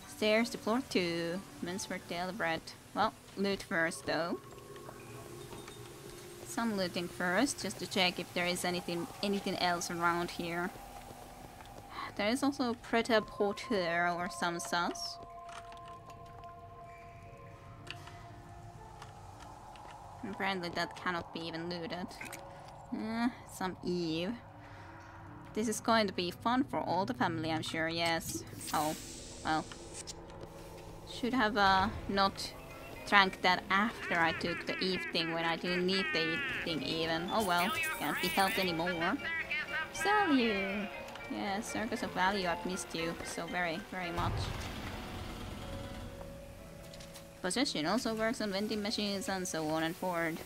Stairs to floor 2. Minsford Delbred. Well, loot first though. Some looting first, just to check if there is anything else around here. There is also a pret-a-porter or some sus. Apparently that cannot be even looted. Some Eve. This is going to be fun for all the family, I'm sure, yes. Oh, well. Should have not drank that after I took the Eve thing when I didn't need the Eve thing even. Oh well, can't be helped anymore. Value! Yeah, Circus of Value, I've missed you so very, very much. Possession also works on vending machines and so on and forward.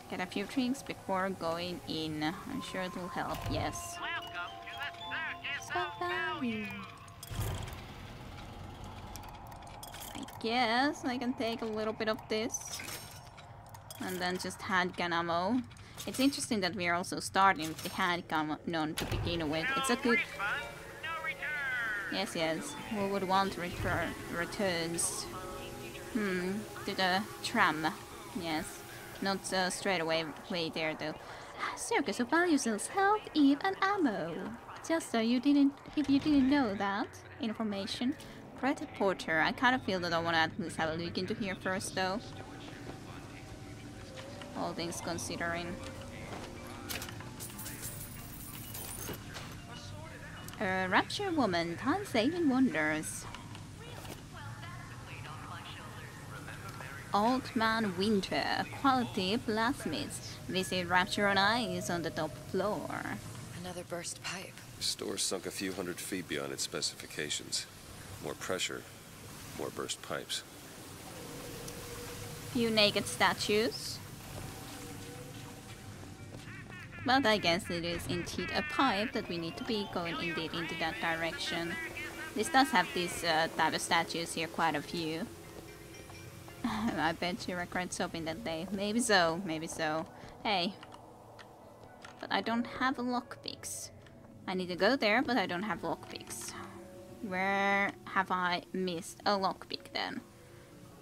Get a few drinks before going in. I'm sure it will help, yes. Value. I guess I can take a little bit of this. And then just handgun ammo. It's interesting that we are also starting with the handgun to begin with. It's a good... Yes, yes. Who would want returns? To the tram. Yes. Not straight away there though. Circus of Value sells health, Eve, and ammo. Just so you didn't, if you didn't know that information. Pret-a-porter. I kind of feel that I want to at least have a look into here first though. all things considering. A Rapture woman, time-saving wonders. Old Man Winter, quality plasmids. Visit Rapture on Ice on the top floor. Another burst pipe. The store sunk a few hundred feet beyond its specifications. More pressure, more burst pipes. Few naked statues. But I guess it is indeed a pipe that we need to be going indeed into that direction. This does have these type of statues here, quite a few. I bet you regret stopping that day. Maybe so, maybe so. Hey. But I don't have lockpicks. I need to go there, but I don't have lockpicks. Where have I missed a lockpick then?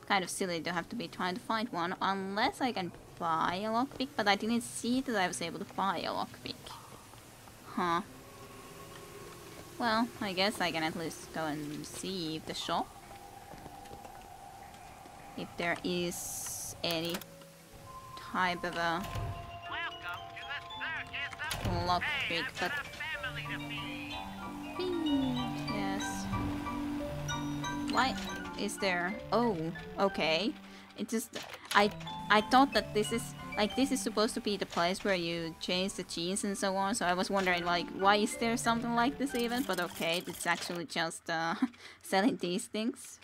Kind of silly to have to be trying to find one, unless I can buy a lockpick, but I didn't see that I was able to buy a lockpick. Huh. Well, I guess I can at least go and see the shop. If there is any type of a lockpick, but yes. Why is there? Oh, okay. It just I thought that this is like this is supposed to be the place where you change the genes and so on. So I was wondering like why is there something like this even? But okay, it's actually just selling these things.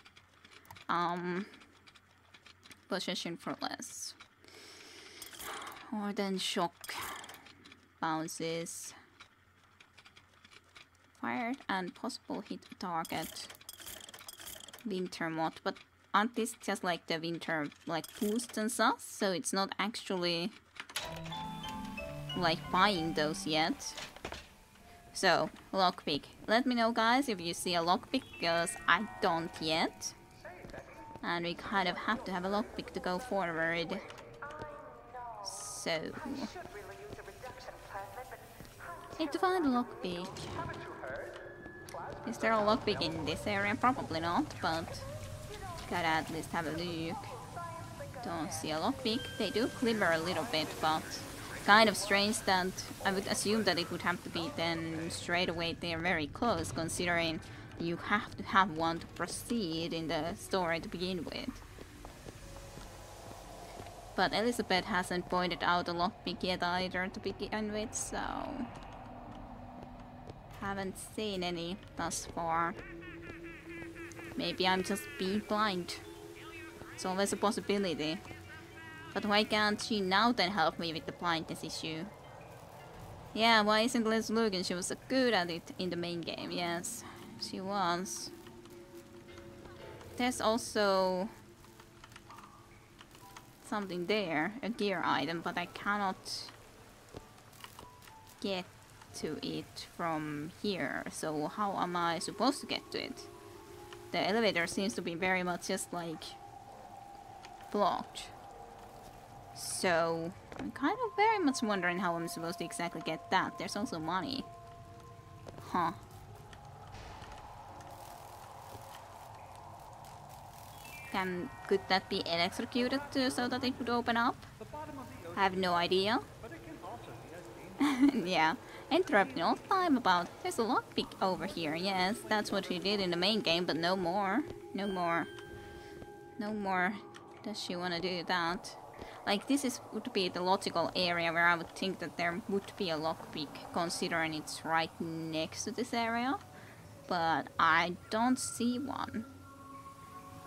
Possession for less. Or then shock bounces. Fire and possible hit target. Winter mod, but aren't these just like the winter like boosts and stuff? So it's not actually like buying those yet. So lockpick. Let me know guys if you see a lockpick because I don't yet. And we kind of have to have a lockpick to go forward. So need to find a lockpick. Is there a lockpick in this area? Probably not, but gotta at least have a look. Don't see a lockpick. They do glimmer a little bit, but kind of strange that I would assume that it would have to be then straight away there very close, considering you have to have one to proceed in the story to begin with. But Elizabeth hasn't pointed out a lockpick yet either to begin with, so haven't seen any thus far. Maybe I'm just being blind. It's always a possibility. But why can't she now then help me with the blindness issue? Yeah, why isn't Liz looking? She was so good at it in the main game, yes. She was. There's also something there, a gear item, but I cannot get to it from here. So how am I supposed to get to it? The elevator seems to be very much just like blocked. So I'm kind of very much wondering how I'm supposed to exactly get that. There's also money. Huh. Could that be electrocuted so that it would open up? I have no idea. Yeah, interrupting all the time about there's a lockpick over here. Yes, that's what we did in the main game, but no more. No more. No more does she want to do that. Like this would be the logical area where I would think that there would be a lockpick, considering it's right next to this area. But I don't see one.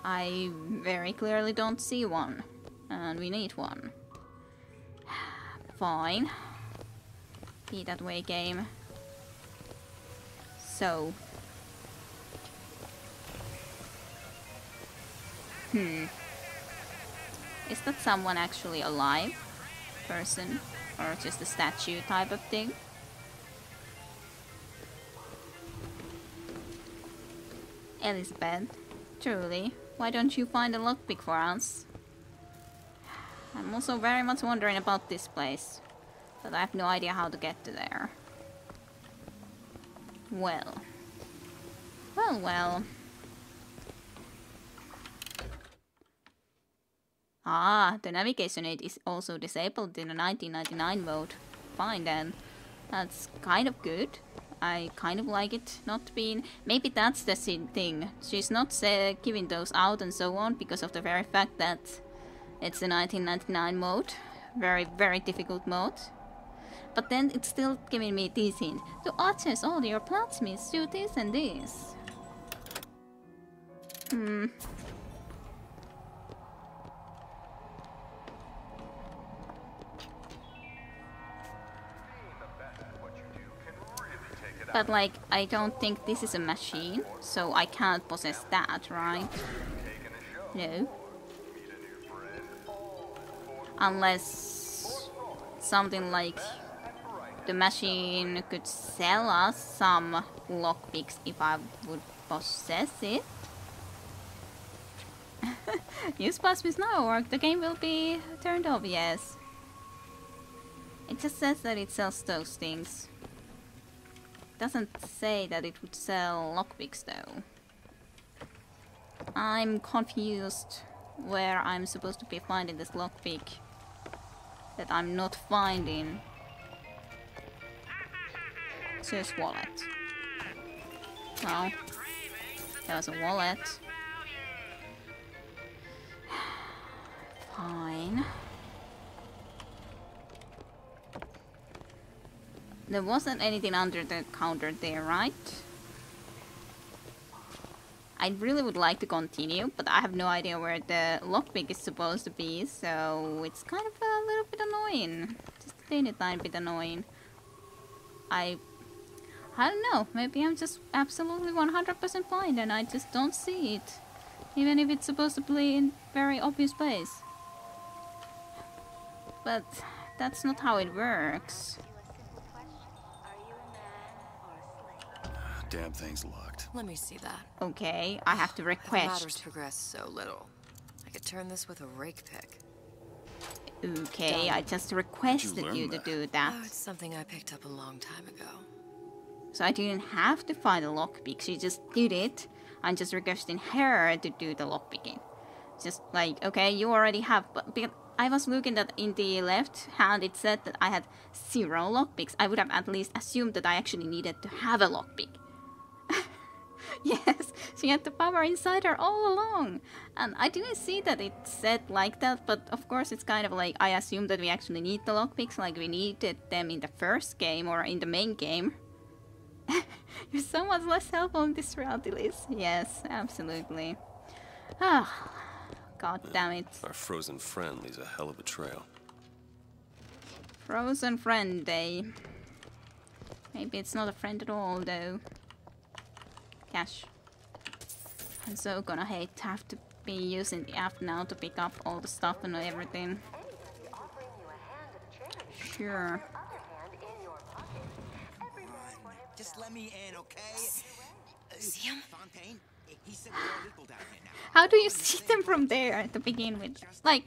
I very clearly don't see one, and we need one. Fine. Be that way, game. So. Is that someone actually alive? Person? Or just a statue type of thing? Elizabeth, truly, why don't you find a lockpick for us? I'm also very much wondering about this place, but I have no idea how to get to there. Well. Well, well. Ah, the navigation aid is also disabled in the 1999 mode. Fine then. That's kind of good. I kind of like it not being... Maybe that's the thing. She's not giving those out and so on because of the very fact that it's the 1999 mode. Very, very difficult mode. But then it's still giving me this hint. To access all your plasmids, do this and this. But like, I don't think this is a machine, so I can't possess that, right? No. Unless something like the machine could sell us some lockpicks if I would possess it. Use plasmids now or the game will be turned off, yes. It just says that it sells those things. Doesn't say that it would sell lockpicks though. I'm confused where I'm supposed to be finding this lockpick that I'm not finding. It says wallet. Well, there was a wallet. Fine. There wasn't anything under the counter there, right? I really would like to continue, but I have no idea where the lockpick is supposed to be, so it's kind of a little bit annoying. Just a tiny bit annoying. I don't know, maybe I'm just absolutely 100% blind and I just don't see it. Even if it's supposed to be in very obvious place. But that's not how it works. Damn thing's locked. Let me see that. Okay, I have to The matter's request. progressed so little. I could turn this with a rake pick. Okay, Done. I just requested you to do that. Oh, it's something I picked up a long time ago. So I didn't have to find a lockpick, she just did it. I'm just requesting her to do the lockpicking. Just like, okay, you already have, but I was looking at in the left hand, it said that I had 0 lockpicks. I would have at least assumed that I actually needed to have a lockpick. Yes, she had the power inside her all along. And I didn't see that it said like that, but of course it's kind of like I assumed that we actually need the lockpicks, like we needed them in the first game or in the main game. You're so much less helpful in this reality, Liz. Yes, absolutely. Ah, god damn it. Our frozen friend leaves a hell of a trail. Frozen friend, eh? Maybe it's not a friend at all, though. Cash. I'm so gonna hate to have to be using the app now to pick up all the stuff and everything. Sure. Just let me in, okay? See him? Fontaine, he said we're legal down here now. How do you see them from there to begin with? Like,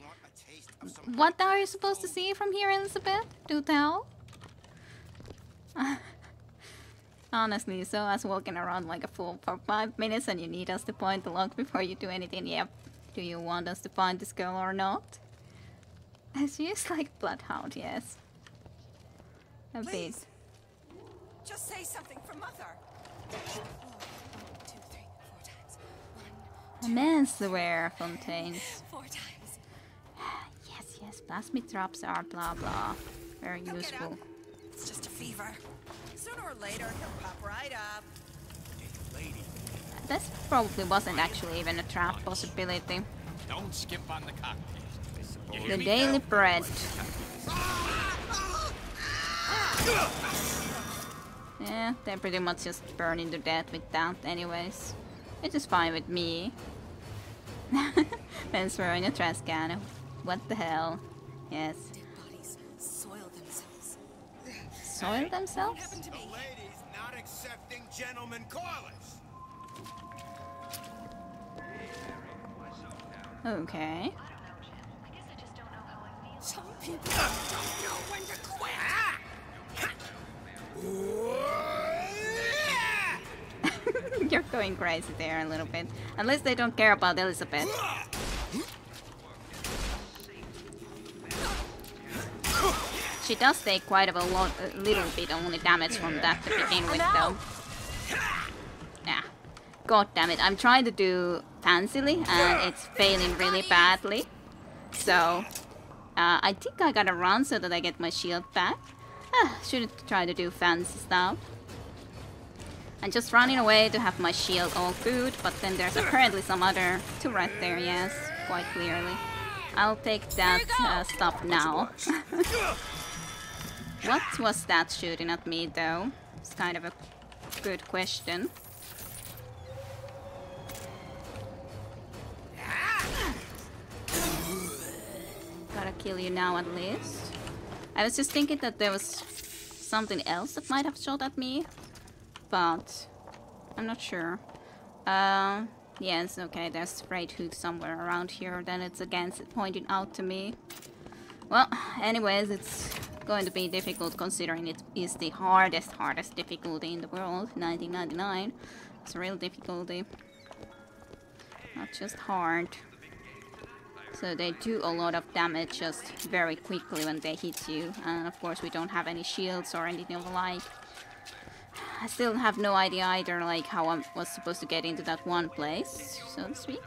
what are you supposed to see from here, Elizabeth? Do tell? Honestly, so us walking around like a fool for 5 minutes and you need us to point the lock before you do anything. Yep. Do you want us to find this girl or not? She is like a bloodhound, yes. A bit. Just say something for Mother. 1, 2, 3, 4 times. 1, 2, Menswear fontaines. 4 times. Yes, plasmid drops are blah blah. Very Now get useful. up. It's just a fever. Sooner or later, he'll pop right up. This probably wasn't actually even a trap possibility. Don't skip on the cocktails. The daily bread. Yeah, they're pretty much just burning to death with that anyways. Which is fine with me. Menswear in a trash can. What the hell? Yes. Bodies soil themselves. Soil themselves? The lady's not accepting gentlemen callers. Okay. Some people don't know when to quit. You're going crazy there a little bit. Unless they don't care about Elizabeth. She does take quite a little bit only damage from that to begin with, though. Yeah. God damn it, I'm trying to do fancily and it's failing really badly. So, I think I gotta run so that I get my shield back. Shouldn't try to do fancy stuff. I'm just running away to have my shield all good, but then there's apparently some other turret there, yes, quite clearly. I'll take that stuff now. What was that shooting at me, though? It's kind of a good question. Gotta kill you now at least. I was just thinking that there was something else that might have shot at me, but I'm not sure. Yes, okay, there's Freight Hook somewhere around here, then it's against it pointing out to me. Well, anyways, it's going to be difficult considering it is the hardest difficulty in the world, 1999. It's a real difficulty. Not just hard. So they do a lot of damage just very quickly when they hit you. And of course we don't have any shields or anything of the like. I still have no idea either, like, how I was supposed to get into that one place, so to speak.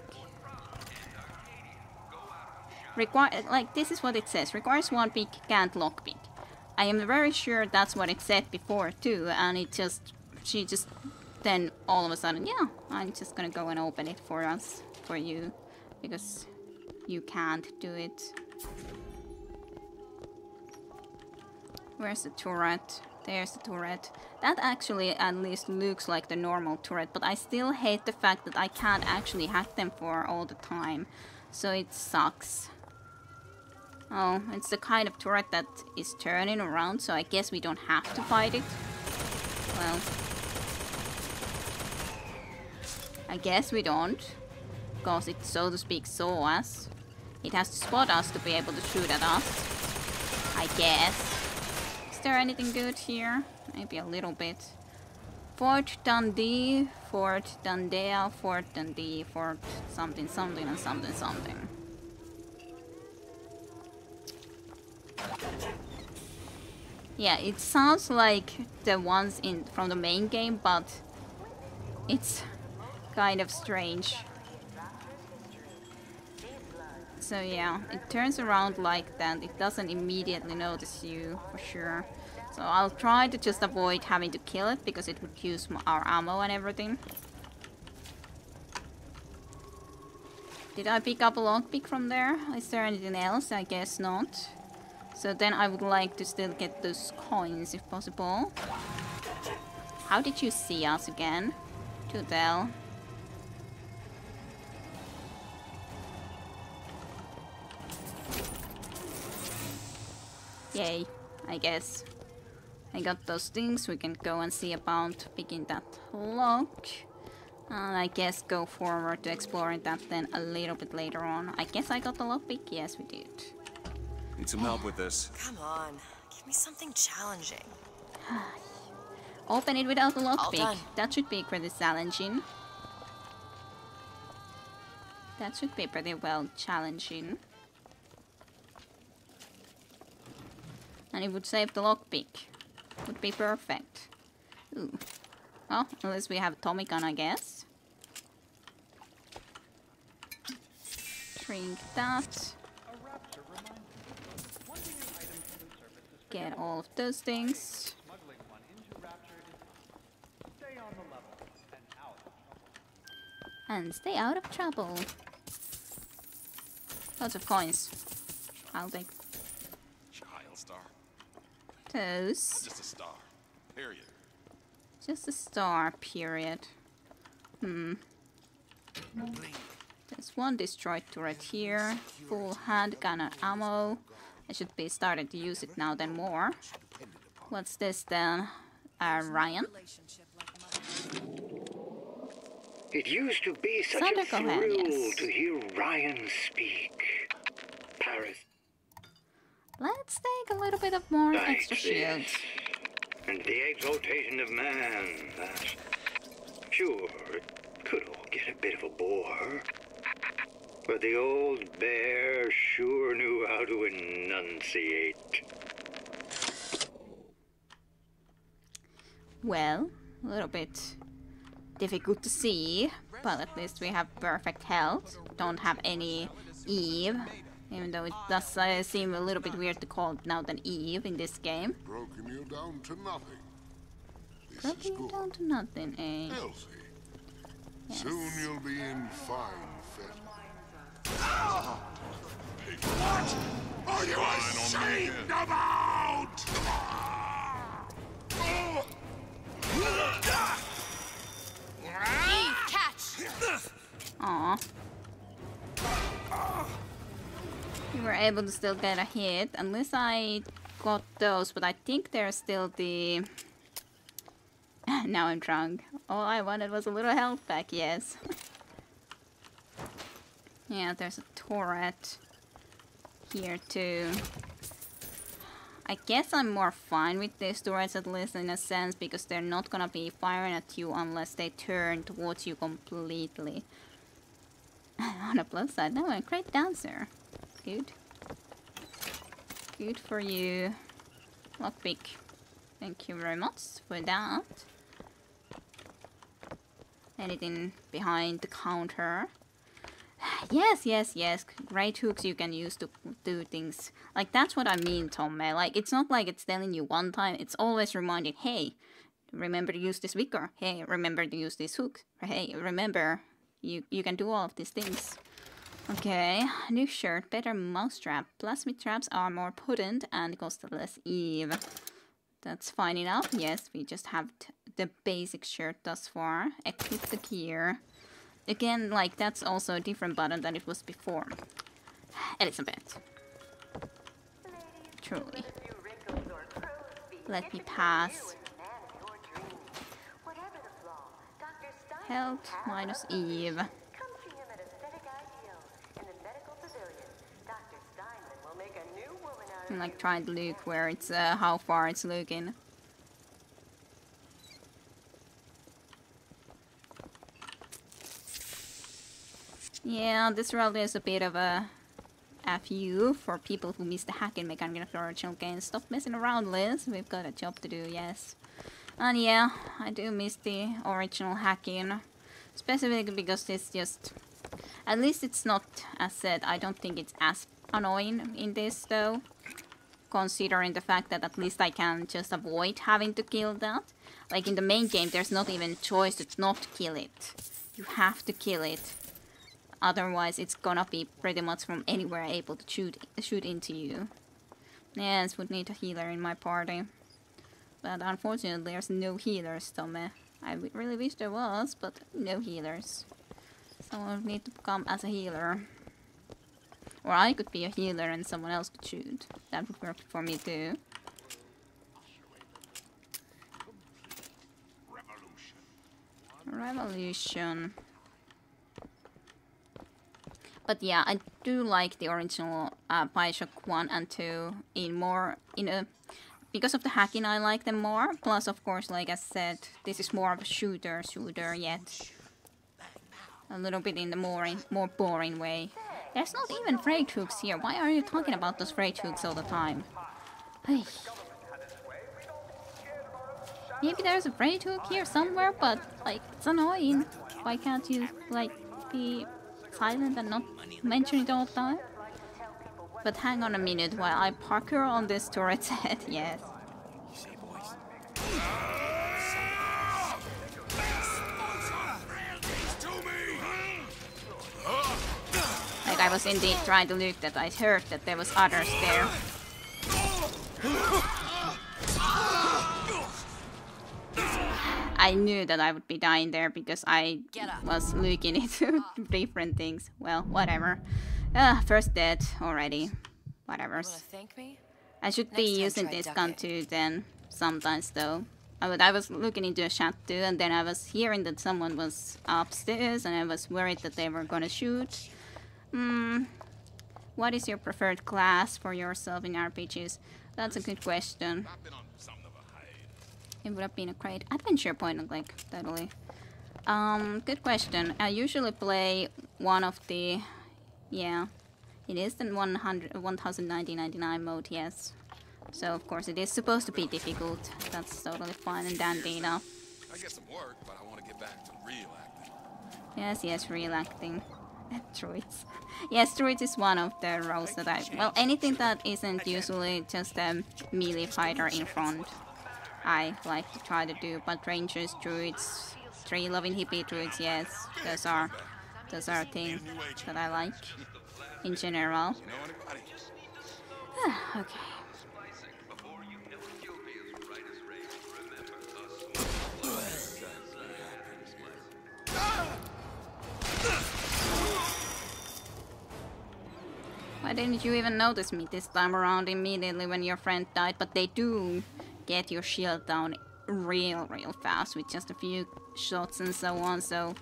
Like, this is what it says. Requires one pick, can't lockpick. I am very sure that's what it said before too, and she just then all of a sudden, yeah, I'm just gonna go and open it for us, for you, because you can't do it. Where's the turret? There's the turret. That actually at least looks like the normal turret, but I still hate the fact that I can't actually hack them for all the time. So it sucks. Oh, it's the kind of turret that is turning around, so I guess we don't have to fight it. Well, I guess we don't, because it, so to speak, saw us. It has to spot us to be able to shoot at us, I guess. Is there anything good here? Maybe a little bit. Fort Dundee, Fort Dundee, Fort Dundee, Fort something something and something something. Yeah, it sounds like the ones from the main game, but it's kind of strange. So yeah, it turns around like that. It doesn't immediately notice you, for sure. So I'll try to just avoid having to kill it, because it would use our ammo and everything. Did I pick up a lockpick from there? Is there anything else? I guess not. So then I would like to still get those coins if possible. How did you see us again? To tell. Yay, I guess. I got those things. We can go and see about picking that lock. And I guess go forward to exploring that then a little bit later on. I guess I got the lockpick? Yes, we did. Need some help with this. Come on, give me something challenging. Open it without the lockpick. That should be pretty challenging. That should be pretty well challenging. And it would save the lockpick. Would be perfect. Ooh. Well, unless we have Tommy gun, I guess. Drink that. Get all of those things. And stay out of trouble. Lots of coins. I'll take those. Just a star. Period. Just a star, period. There's one destroyed turret here. Full handgun and ammo. I should be starting to use it now then more. What's this then? Ryan? It used to be such Sandra a Cohen, thrill yes. to hear Ryan speak. Paris. Let's take a little bit of more Like extra shields. And the exaltation of man, that... Sure, it could all get a bit of a bore. But the old bear sure knew how to enunciate. well, a little bit difficult to see, but at least we have perfect health. Don't have any Eve, even though it does seem a little bit weird to call it now than Eve in this game. Broken you down to nothing. This Broken is you good. down to nothing, eh? Healthy. Yes. Soon you'll be in fine fettle. What are you ashamed about? Eve, catch! Aw. We were able to still get a hit, unless I got those, but I think there's still the... Now I'm drunk. All I wanted was a little health back, yes. Yeah, there's a turret here too. I guess I'm more fine with these turrets, at least in a sense, because they're not gonna be firing at you unless they turn towards you completely. On the plus side, no, I'm a great dancer. Good. Good for you. Lockpick. Thank you very much for that. Anything behind the counter? Yes, yes, yes. Great hooks you can use to do things. Like, that's what I mean, Tommy. Like, it's not like it's telling you one time. It's always reminded, hey, remember to use this wicker. Hey, remember to use this hook. Hey, remember, you can do all of these things. Okay, new shirt, better mousetrap. Plasmid traps are more potent and cost less Eve. That's fine enough. Yes, we just have the basic shirt thus far. Equip the gear. Again, like, that's also a different button than it was before. Elizabeth. Truly. Let me pass. Health minus Eve. I'm like trying to look where it's, how far it's looking. Yeah, this really is a bit of a FU for people who miss the hacking mechanic of the original game. Stop messing around, Liz. We've got a job to do, yes. And yeah, I do miss the original hacking. Specifically because it's just... At least it's not, as said, I don't think it's as annoying in this, though. Considering the fact that at least I can just avoid having to kill that. Like in the main game, there's not even a choice to not kill it. You have to kill it. Otherwise, it's gonna be pretty much from anywhere able to shoot into you. Yes, would need a healer in my party. But unfortunately, there's no healers, Tommy. I really wish there was, but no healers. Someone would need to come as a healer. Or I could be a healer and someone else could shoot. That would work for me too. Revolution. But yeah, I do like the original Bioshock 1 and 2 because of the hacking I like them more. Plus, of course, like I said, this is more of a shooter yet. A little bit in the more boring way. There's not even freight hooks here. Why are you talking about those freight hooks all the time? Hey. Maybe there's a freight hook here somewhere, but like it's annoying. Why can't you like be silent and not mention it all the time? But hang on a minute while I parkour on this turret's head. Yes. Like I was indeed trying to look that I heard that there was others there. I knew that I would be dying there because I was looking into different things. Well, whatever. First dead already. Whatever. I should be using this gun too then, sometimes though. I was looking into a chat too, and then I was hearing that someone was upstairs, and I was worried that they were gonna shoot. What is your preferred class for yourself in RPGs? That's a good question. It would have been a great adventure point and click, totally. Good question. I usually play one of the... Yeah. It is the 1099 mode, yes. So of course it is supposed to be difficult. That's totally fine and dandy enough. I get some work, but I want to get back to real acting. Yes, real acting. Druids. Yes, druids is one of the roles that I... Well, anything that isn't usually just a melee fighter in front, I like to try to do. But rangers, druids, tree loving hippie druids, yes, those are things that I like in general. Okay. Why didn't you even notice me this time around immediately when your friend died? But they do get your shield down real fast with just a few shots and so on. So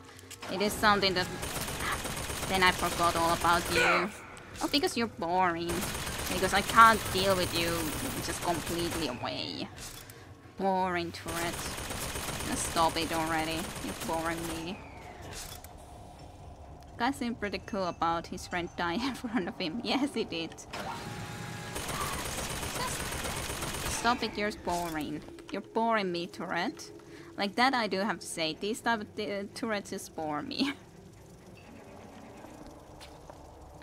it is something that... Then I forgot all about you. Oh, because you're boring. Because I can't deal with you just completely away. Boring turret. Just stop it already. You're boring me. Guy seemed pretty cool about his friend dying in front of him. Yes, he did. Stop it, you're boring. You're boring me, turret. Like that I do have to say. These type of turrets just bore me.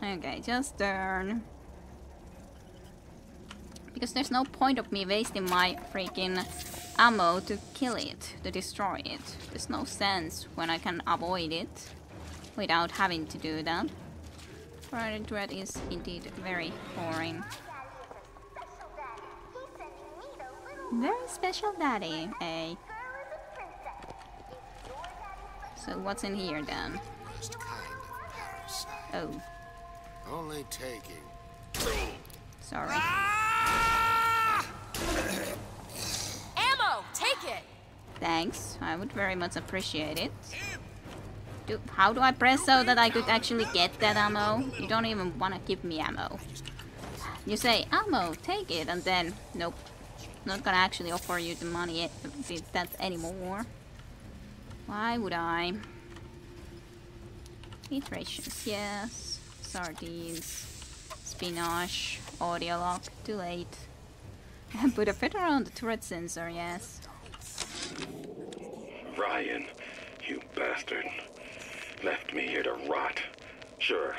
Okay, just turn. Because there's no point of me wasting my freaking ammo to kill it, to destroy it. There's no sense when I can avoid it without having to do that. Friday Dread is indeed very boring. Very special daddy, eh? So what's in here then? Worst kind of parasite. Oh. Only taking. Sorry. Ammo! Take it! Thanks. I would very much appreciate it. How do I press so that I could actually get that ammo? You don't even want to give me ammo. You say, ammo, take it, and then, nope. Not gonna actually offer you the money that anymore. Why would I? Meat rations, yes. Sardines. Spinach. Audio lock, too late. Put a filter on the turret sensor, yes. Ryan, you bastard. Left me here to rot. Sure,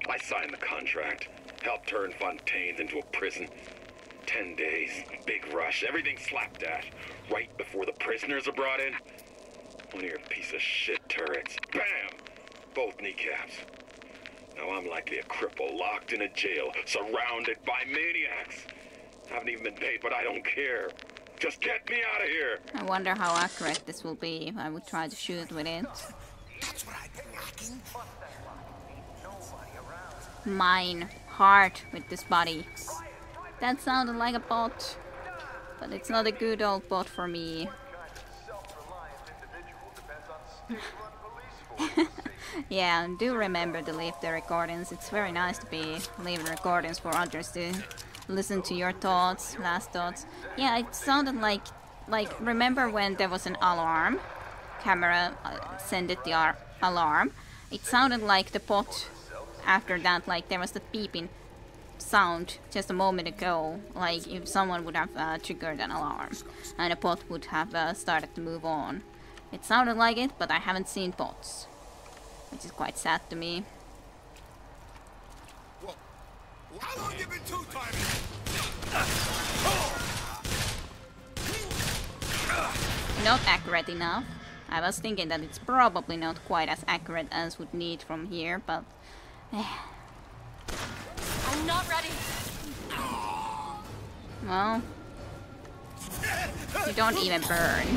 I signed the contract. Helped turn Fontaines into a prison. 10 days, big rush, everything slapdash. Right before the prisoners are brought in. One of your piece of shit turrets. Bam! Both kneecaps. Now I'm likely a cripple locked in a jail, surrounded by maniacs. Haven't even been paid, but I don't care. Just get me out of here! I wonder how accurate this will be if I would try to shoot with it. Mine. Heart with this body. That sounded like a bot. But it's not a good old bot for me. Yeah, do remember to leave the recordings. It's very nice to be leaving recordings for others to listen to your thoughts, last thoughts. Yeah, it sounded like remember when there was an alarm? Camera sent it the alarm. It sounded like the bot after that, like there was the beeping sound just a moment ago, like if someone would have triggered an alarm and a bot would have started to move on. It sounded like it, but I haven't seen bots, which is quite sad to me. How long you been two-timing? Not accurate enough. I was thinking that it's probably not quite as accurate as would need from here, but... I'm not ready. Well... You don't even burn.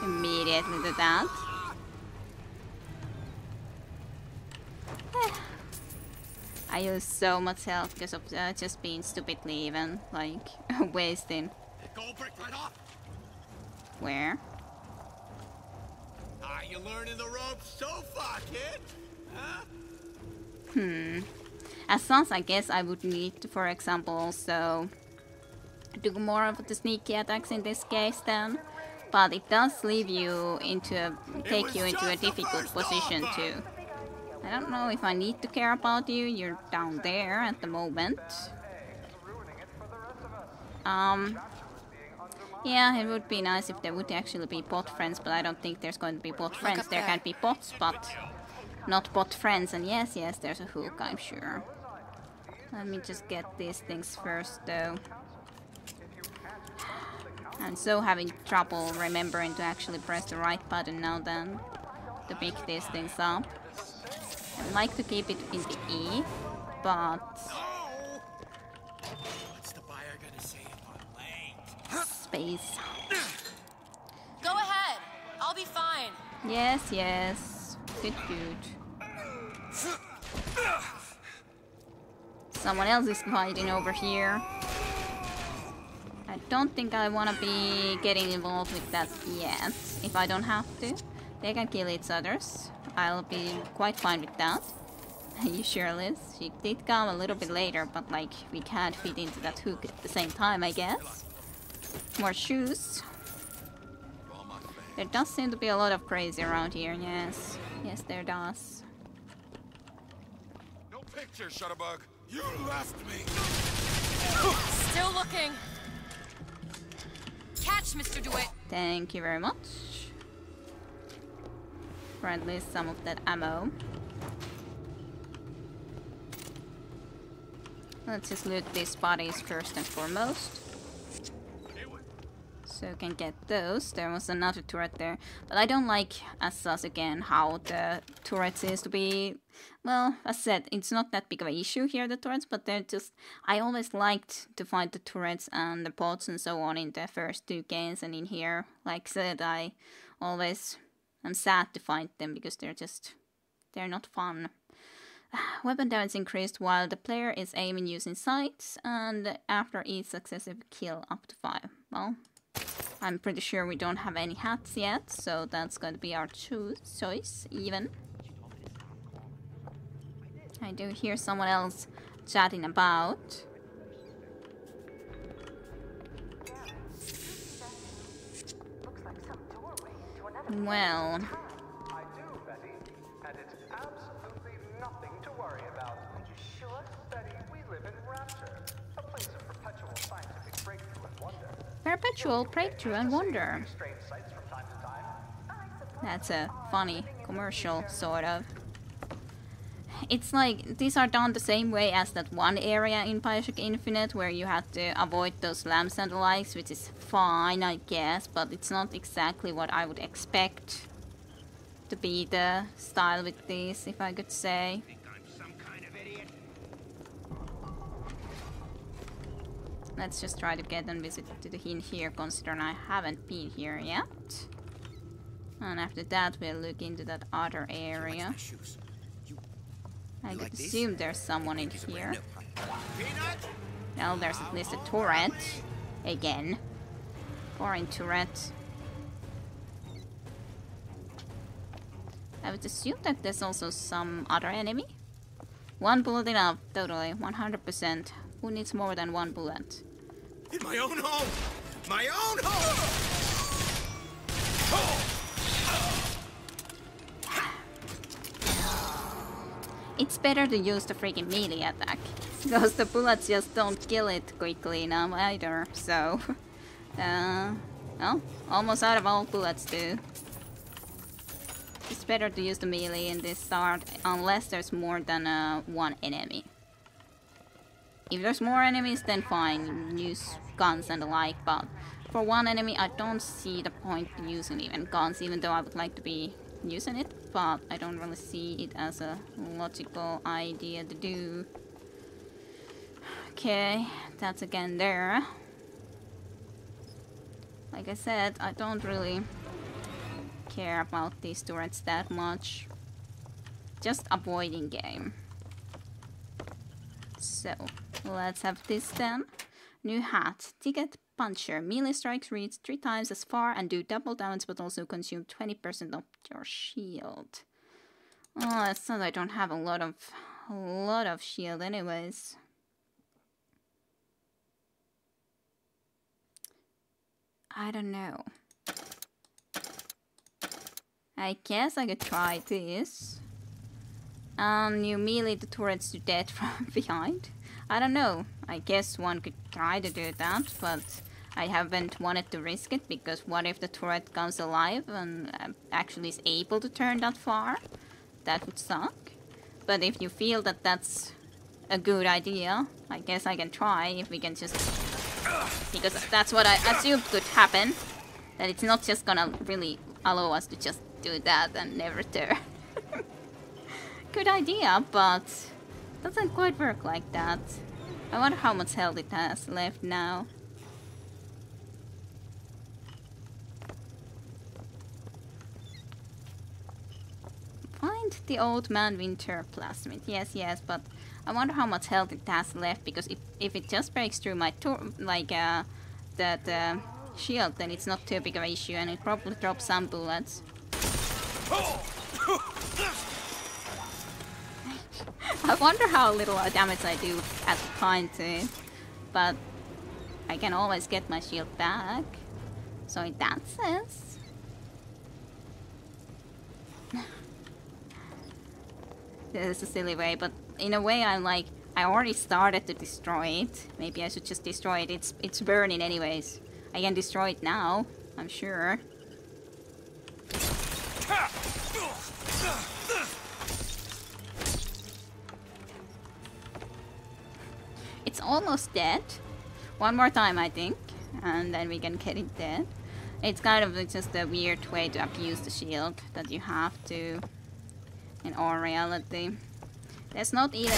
Immediately to that. I use so much health because of just being stupidly even, like, wasting. Where? Are you learning the ropes so far, kid? Huh? As sounds, I guess I would need to, for example, also do more of the sneaky attacks in this case then. But it does leave you take you into a difficult position too. I don't know if I need to care about you. You're down there at the moment. Yeah, it would be nice if there would actually be bot friends, but I don't think there's going to be bot friends. There can be bots, but not bot friends. And yes, there's a hook, I'm sure. Let me just get these things first, though. I'm so having trouble remembering to actually press the right button now then to pick these things up. I'd like to keep it in the E, but... What's the buyer gonna say if I'm late? Space. Go ahead. I'll be fine. Yes. Good. Someone else is fighting over here. I don't think I want to be getting involved with that yet. If I don't have to, they can kill each others. I'll be quite fine with that. You sure, Liz? She did come a little bit later, but like we can't fit into that hook at the same time, I guess. More shoes. There does seem to be a lot of crazy around here, yes. Yes, there does. No picture, Shutterbug. You left me. Still looking. Catch, Mr. DeWitt. Thank you very much. For at least some of that ammo. Let's just loot these bodies first and foremost. So we can get those. There was another turret there. But I don't like, as such again, how the turret seems to be... Well, as said, it's not that big of an issue here, the turrets, but they're just... I always liked to find the turrets and the bots and so on in the first 2 games, and in here, like I said, I always am sad to find them because they're not fun. Weapon damage increased while the player is aiming using sights, and after each successive kill up to 5. Well, I'm pretty sure we don't have any hats yet, so that's going to be our choice, even. I do hear someone else chatting about. Well... I do, Betty, and it's absolutely nothing to worry about. Are you sure? Betty, we live in Rapture, a place of perpetual scientific breakthrough and wonder. Perpetual breakthrough and wonder. That's a funny commercial, sort of. It's like, these are done the same way as that one area in Bioshock Infinite where you had to avoid those lamps and the likes, which is fine, I guess, but it's not exactly what I would expect to be the style with these, if I could say. Let's just try to get and visit to the in here, considering I haven't been here yet. And after that, we'll look into that other area. I could assume there's someone in here. Well, there's at least a turret. Again. Foreign turret. I would assume that there's also some other enemy. 1 bullet enough, totally, 100%. Who needs more than 1 bullet? In my own home! My own home! It's better to use the freaking melee attack, because the bullets just don't kill it quickly enough either, so... well, almost out of all bullets too. It's better to use the melee in this start, unless there's more than 1 enemy. If there's more enemies, then fine, use guns and the like, but for 1 enemy I don't see the point in using even guns, even though I would like to be using it, but I don't really see it as a logical idea to do. Okay, that's again there. Like I said, I don't really care about these turrets that much. Just avoiding game. So, let's have this then. New hat. Ticket puncher. Melee strikes reach 3 times as far and do double damage, but also consume 20% of your shield. Oh, that's not. I don't have a lot of shield, anyways. I don't know. I guess I could try this. You melee the turrets to death from behind. I don't know. I guess one could try to do that, but I haven't wanted to risk it, because what if the turret comes alive and actually is able to turn that far? That would suck. But if you feel that that's a good idea, I guess I can try, if we can just... Because that's what I assumed could happen. That it's not just gonna really allow us to just do that and never turn. Good idea, but doesn't quite work like that. I wonder how much health it has left now. Find the old man winter plasmid. Yes, yes, but I wonder how much health it has left, because if it just breaks through my the shield, then it's not too big of an issue, and it probably drops some bullets. I wonder how little damage I do at the time to it, but I can always get my shield back. So in that sense, this is a silly way, but in a way I'm like, I already started to destroy it. Maybe I should just destroy it. It's burning anyways. I can destroy it now, I'm sure. It's almost dead. One more time, I think, and then we can get it dead. It's kind of just a weird way to abuse the shield that you have to in all reality. There's not even...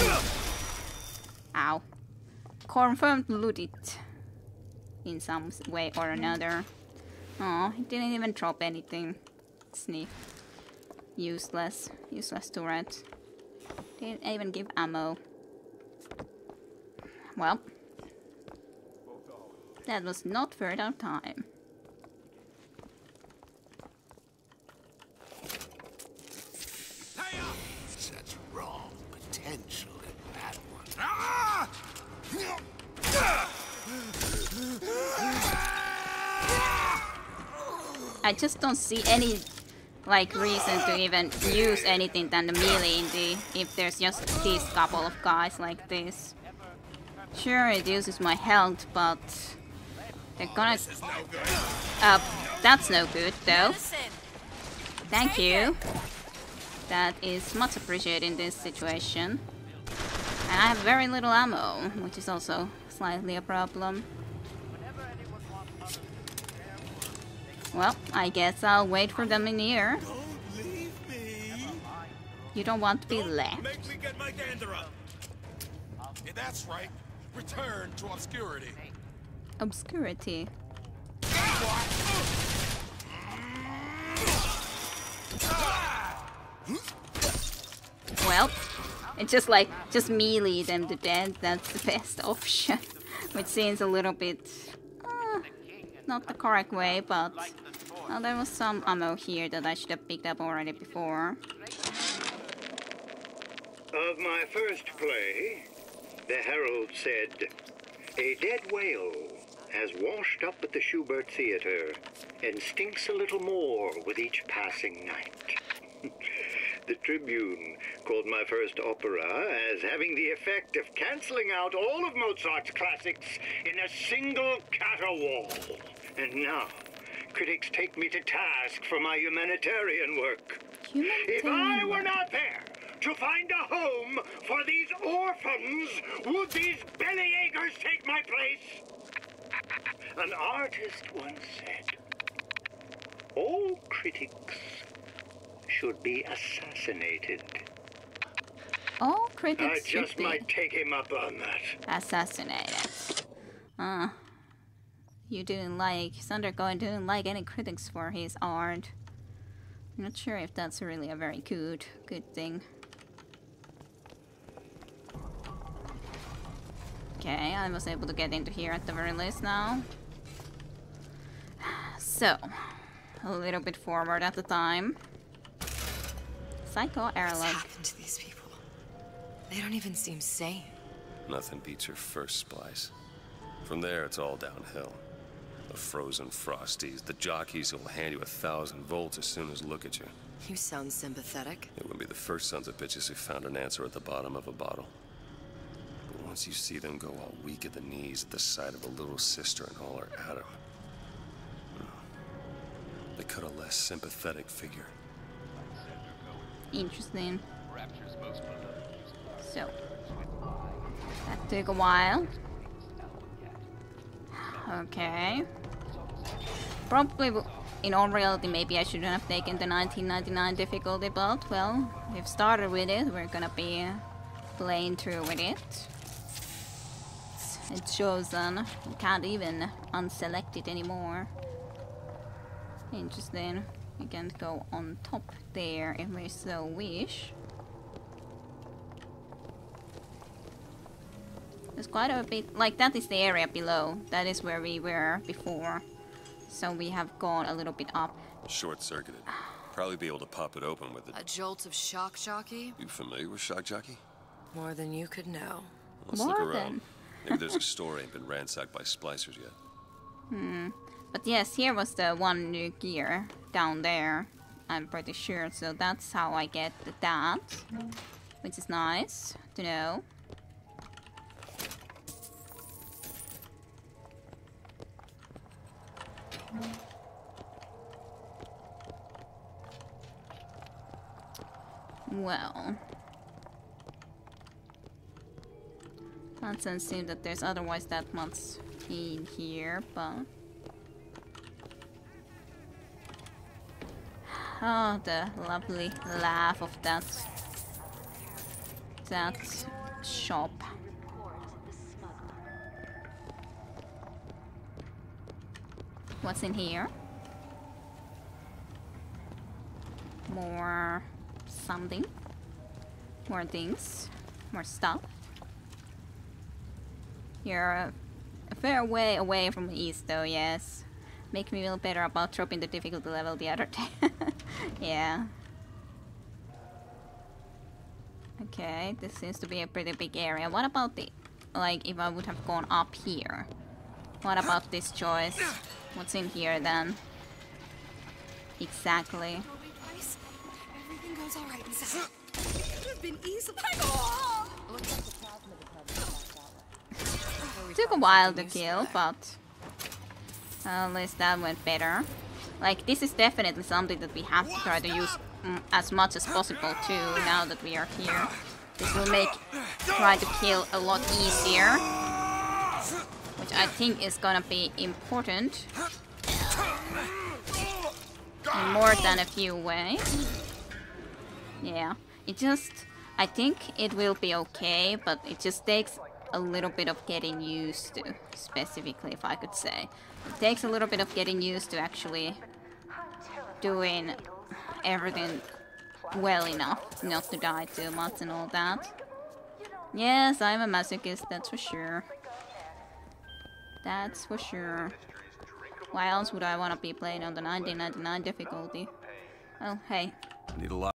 Ow. Confirmed looted in some way or another. Oh, it didn't even drop anything. Sniff. Useless. Useless turret. Didn't even give ammo. Well, that was not worth our time. Such wrong potential in that one. I just don't see any reason to even use anything than the melee in the if there's just these couple of guys like this. Sure, it uses my health, but they're gonna... that's no good, though. Thank you. That is much appreciated in this situation. And I have very little ammo, which is also slightly a problem. Well, I guess I'll wait for them in here. You don't want to be left. Make me get my gander up. Yeah, that's right. Return to obscurity. Obscurity. Well, it's just melee them to death. That's the best option. Which seems a little bit not the correct way, but well, there was some ammo here that I should have picked up already before. Of my first play, the Herald said, "A dead whale has washed up at the Schubert Theater and stinks a little more with each passing night." The Tribune called my first opera as having the effect of canceling out all of Mozart's classics in a single caterwaul. And now, critics take me to task for my humanitarian work. If I were not there to find a home for these orphans, would these bellyachers take my place? An artist once said, "All critics should be assassinated." All critics I just might take him up on that. Assassinated. You didn't like... Thundergoin didn't like any critics for his art. I'm not sure if that's really a very good thing. Okay, I was able to get into here at the very least now. So, a little bit forward at the time. Psycho airlock. What's happened to these people? They don't even seem sane. Nothing beats your first splice. From there, it's all downhill. The frozen frosties, the jockeys who will hand you 1,000 volts as soon as look at you. You sound sympathetic. It wouldn't be the first sons of bitches who found an answer at the bottom of a bottle. But Once you see them go all weak at the knees at the sight of a little sister and all her Adam, they cut a less sympathetic figure. Interesting. So, that took a while. Okay. Probably, in all reality, maybe I shouldn't have taken the 1999 difficulty, but, well, we've started with it. We're gonna be playing through with it. It's chosen. You can't even unselect it anymore. Interesting. We can go on top there if we so wish. There's quite a bit, like that is the area below. That is where we were before. So we have gone a little bit up. Short-circuited. Probably be able to pop it open with it. A jolt of shock jockey? You familiar with shock jockey? More than you could know. Let's look around. Maybe there's a store ain't been ransacked by splicers yet. But yes, here was the one new gear down there. I'm pretty sure. So that's how I get that. Which is nice to know. Well, doesn't seem that there's otherwise that much in here, but oh, the lovely laugh of that shop. What's in here? More something. More things. More stuff. You're a fair way away from the east though, yes. Make me feel better about dropping the difficulty level the other day. Yeah. Okay, this seems to be a pretty big area. What about the... like, if I would have gone up here? What about this choice? What's in here then? Exactly. Everything goes all right inside. It could have been easily. Took a while to kill, but at least that went better. Like, this is definitely something that we have to try to use as much as possible too, now that we are here. This will make try to kill a lot easier, which I think is gonna be important in more than a few ways. Yeah, it just... I think it will be okay, but it just takes a little bit of getting used to, specifically, if I could say. It takes a little bit of getting used to actually doing everything well enough not to die too much and all that. Yes, I'm a masochist, that's for sure. That's for sure. Why else would I want to be playing on the 1999 difficulty? Oh, hey. Need a lot.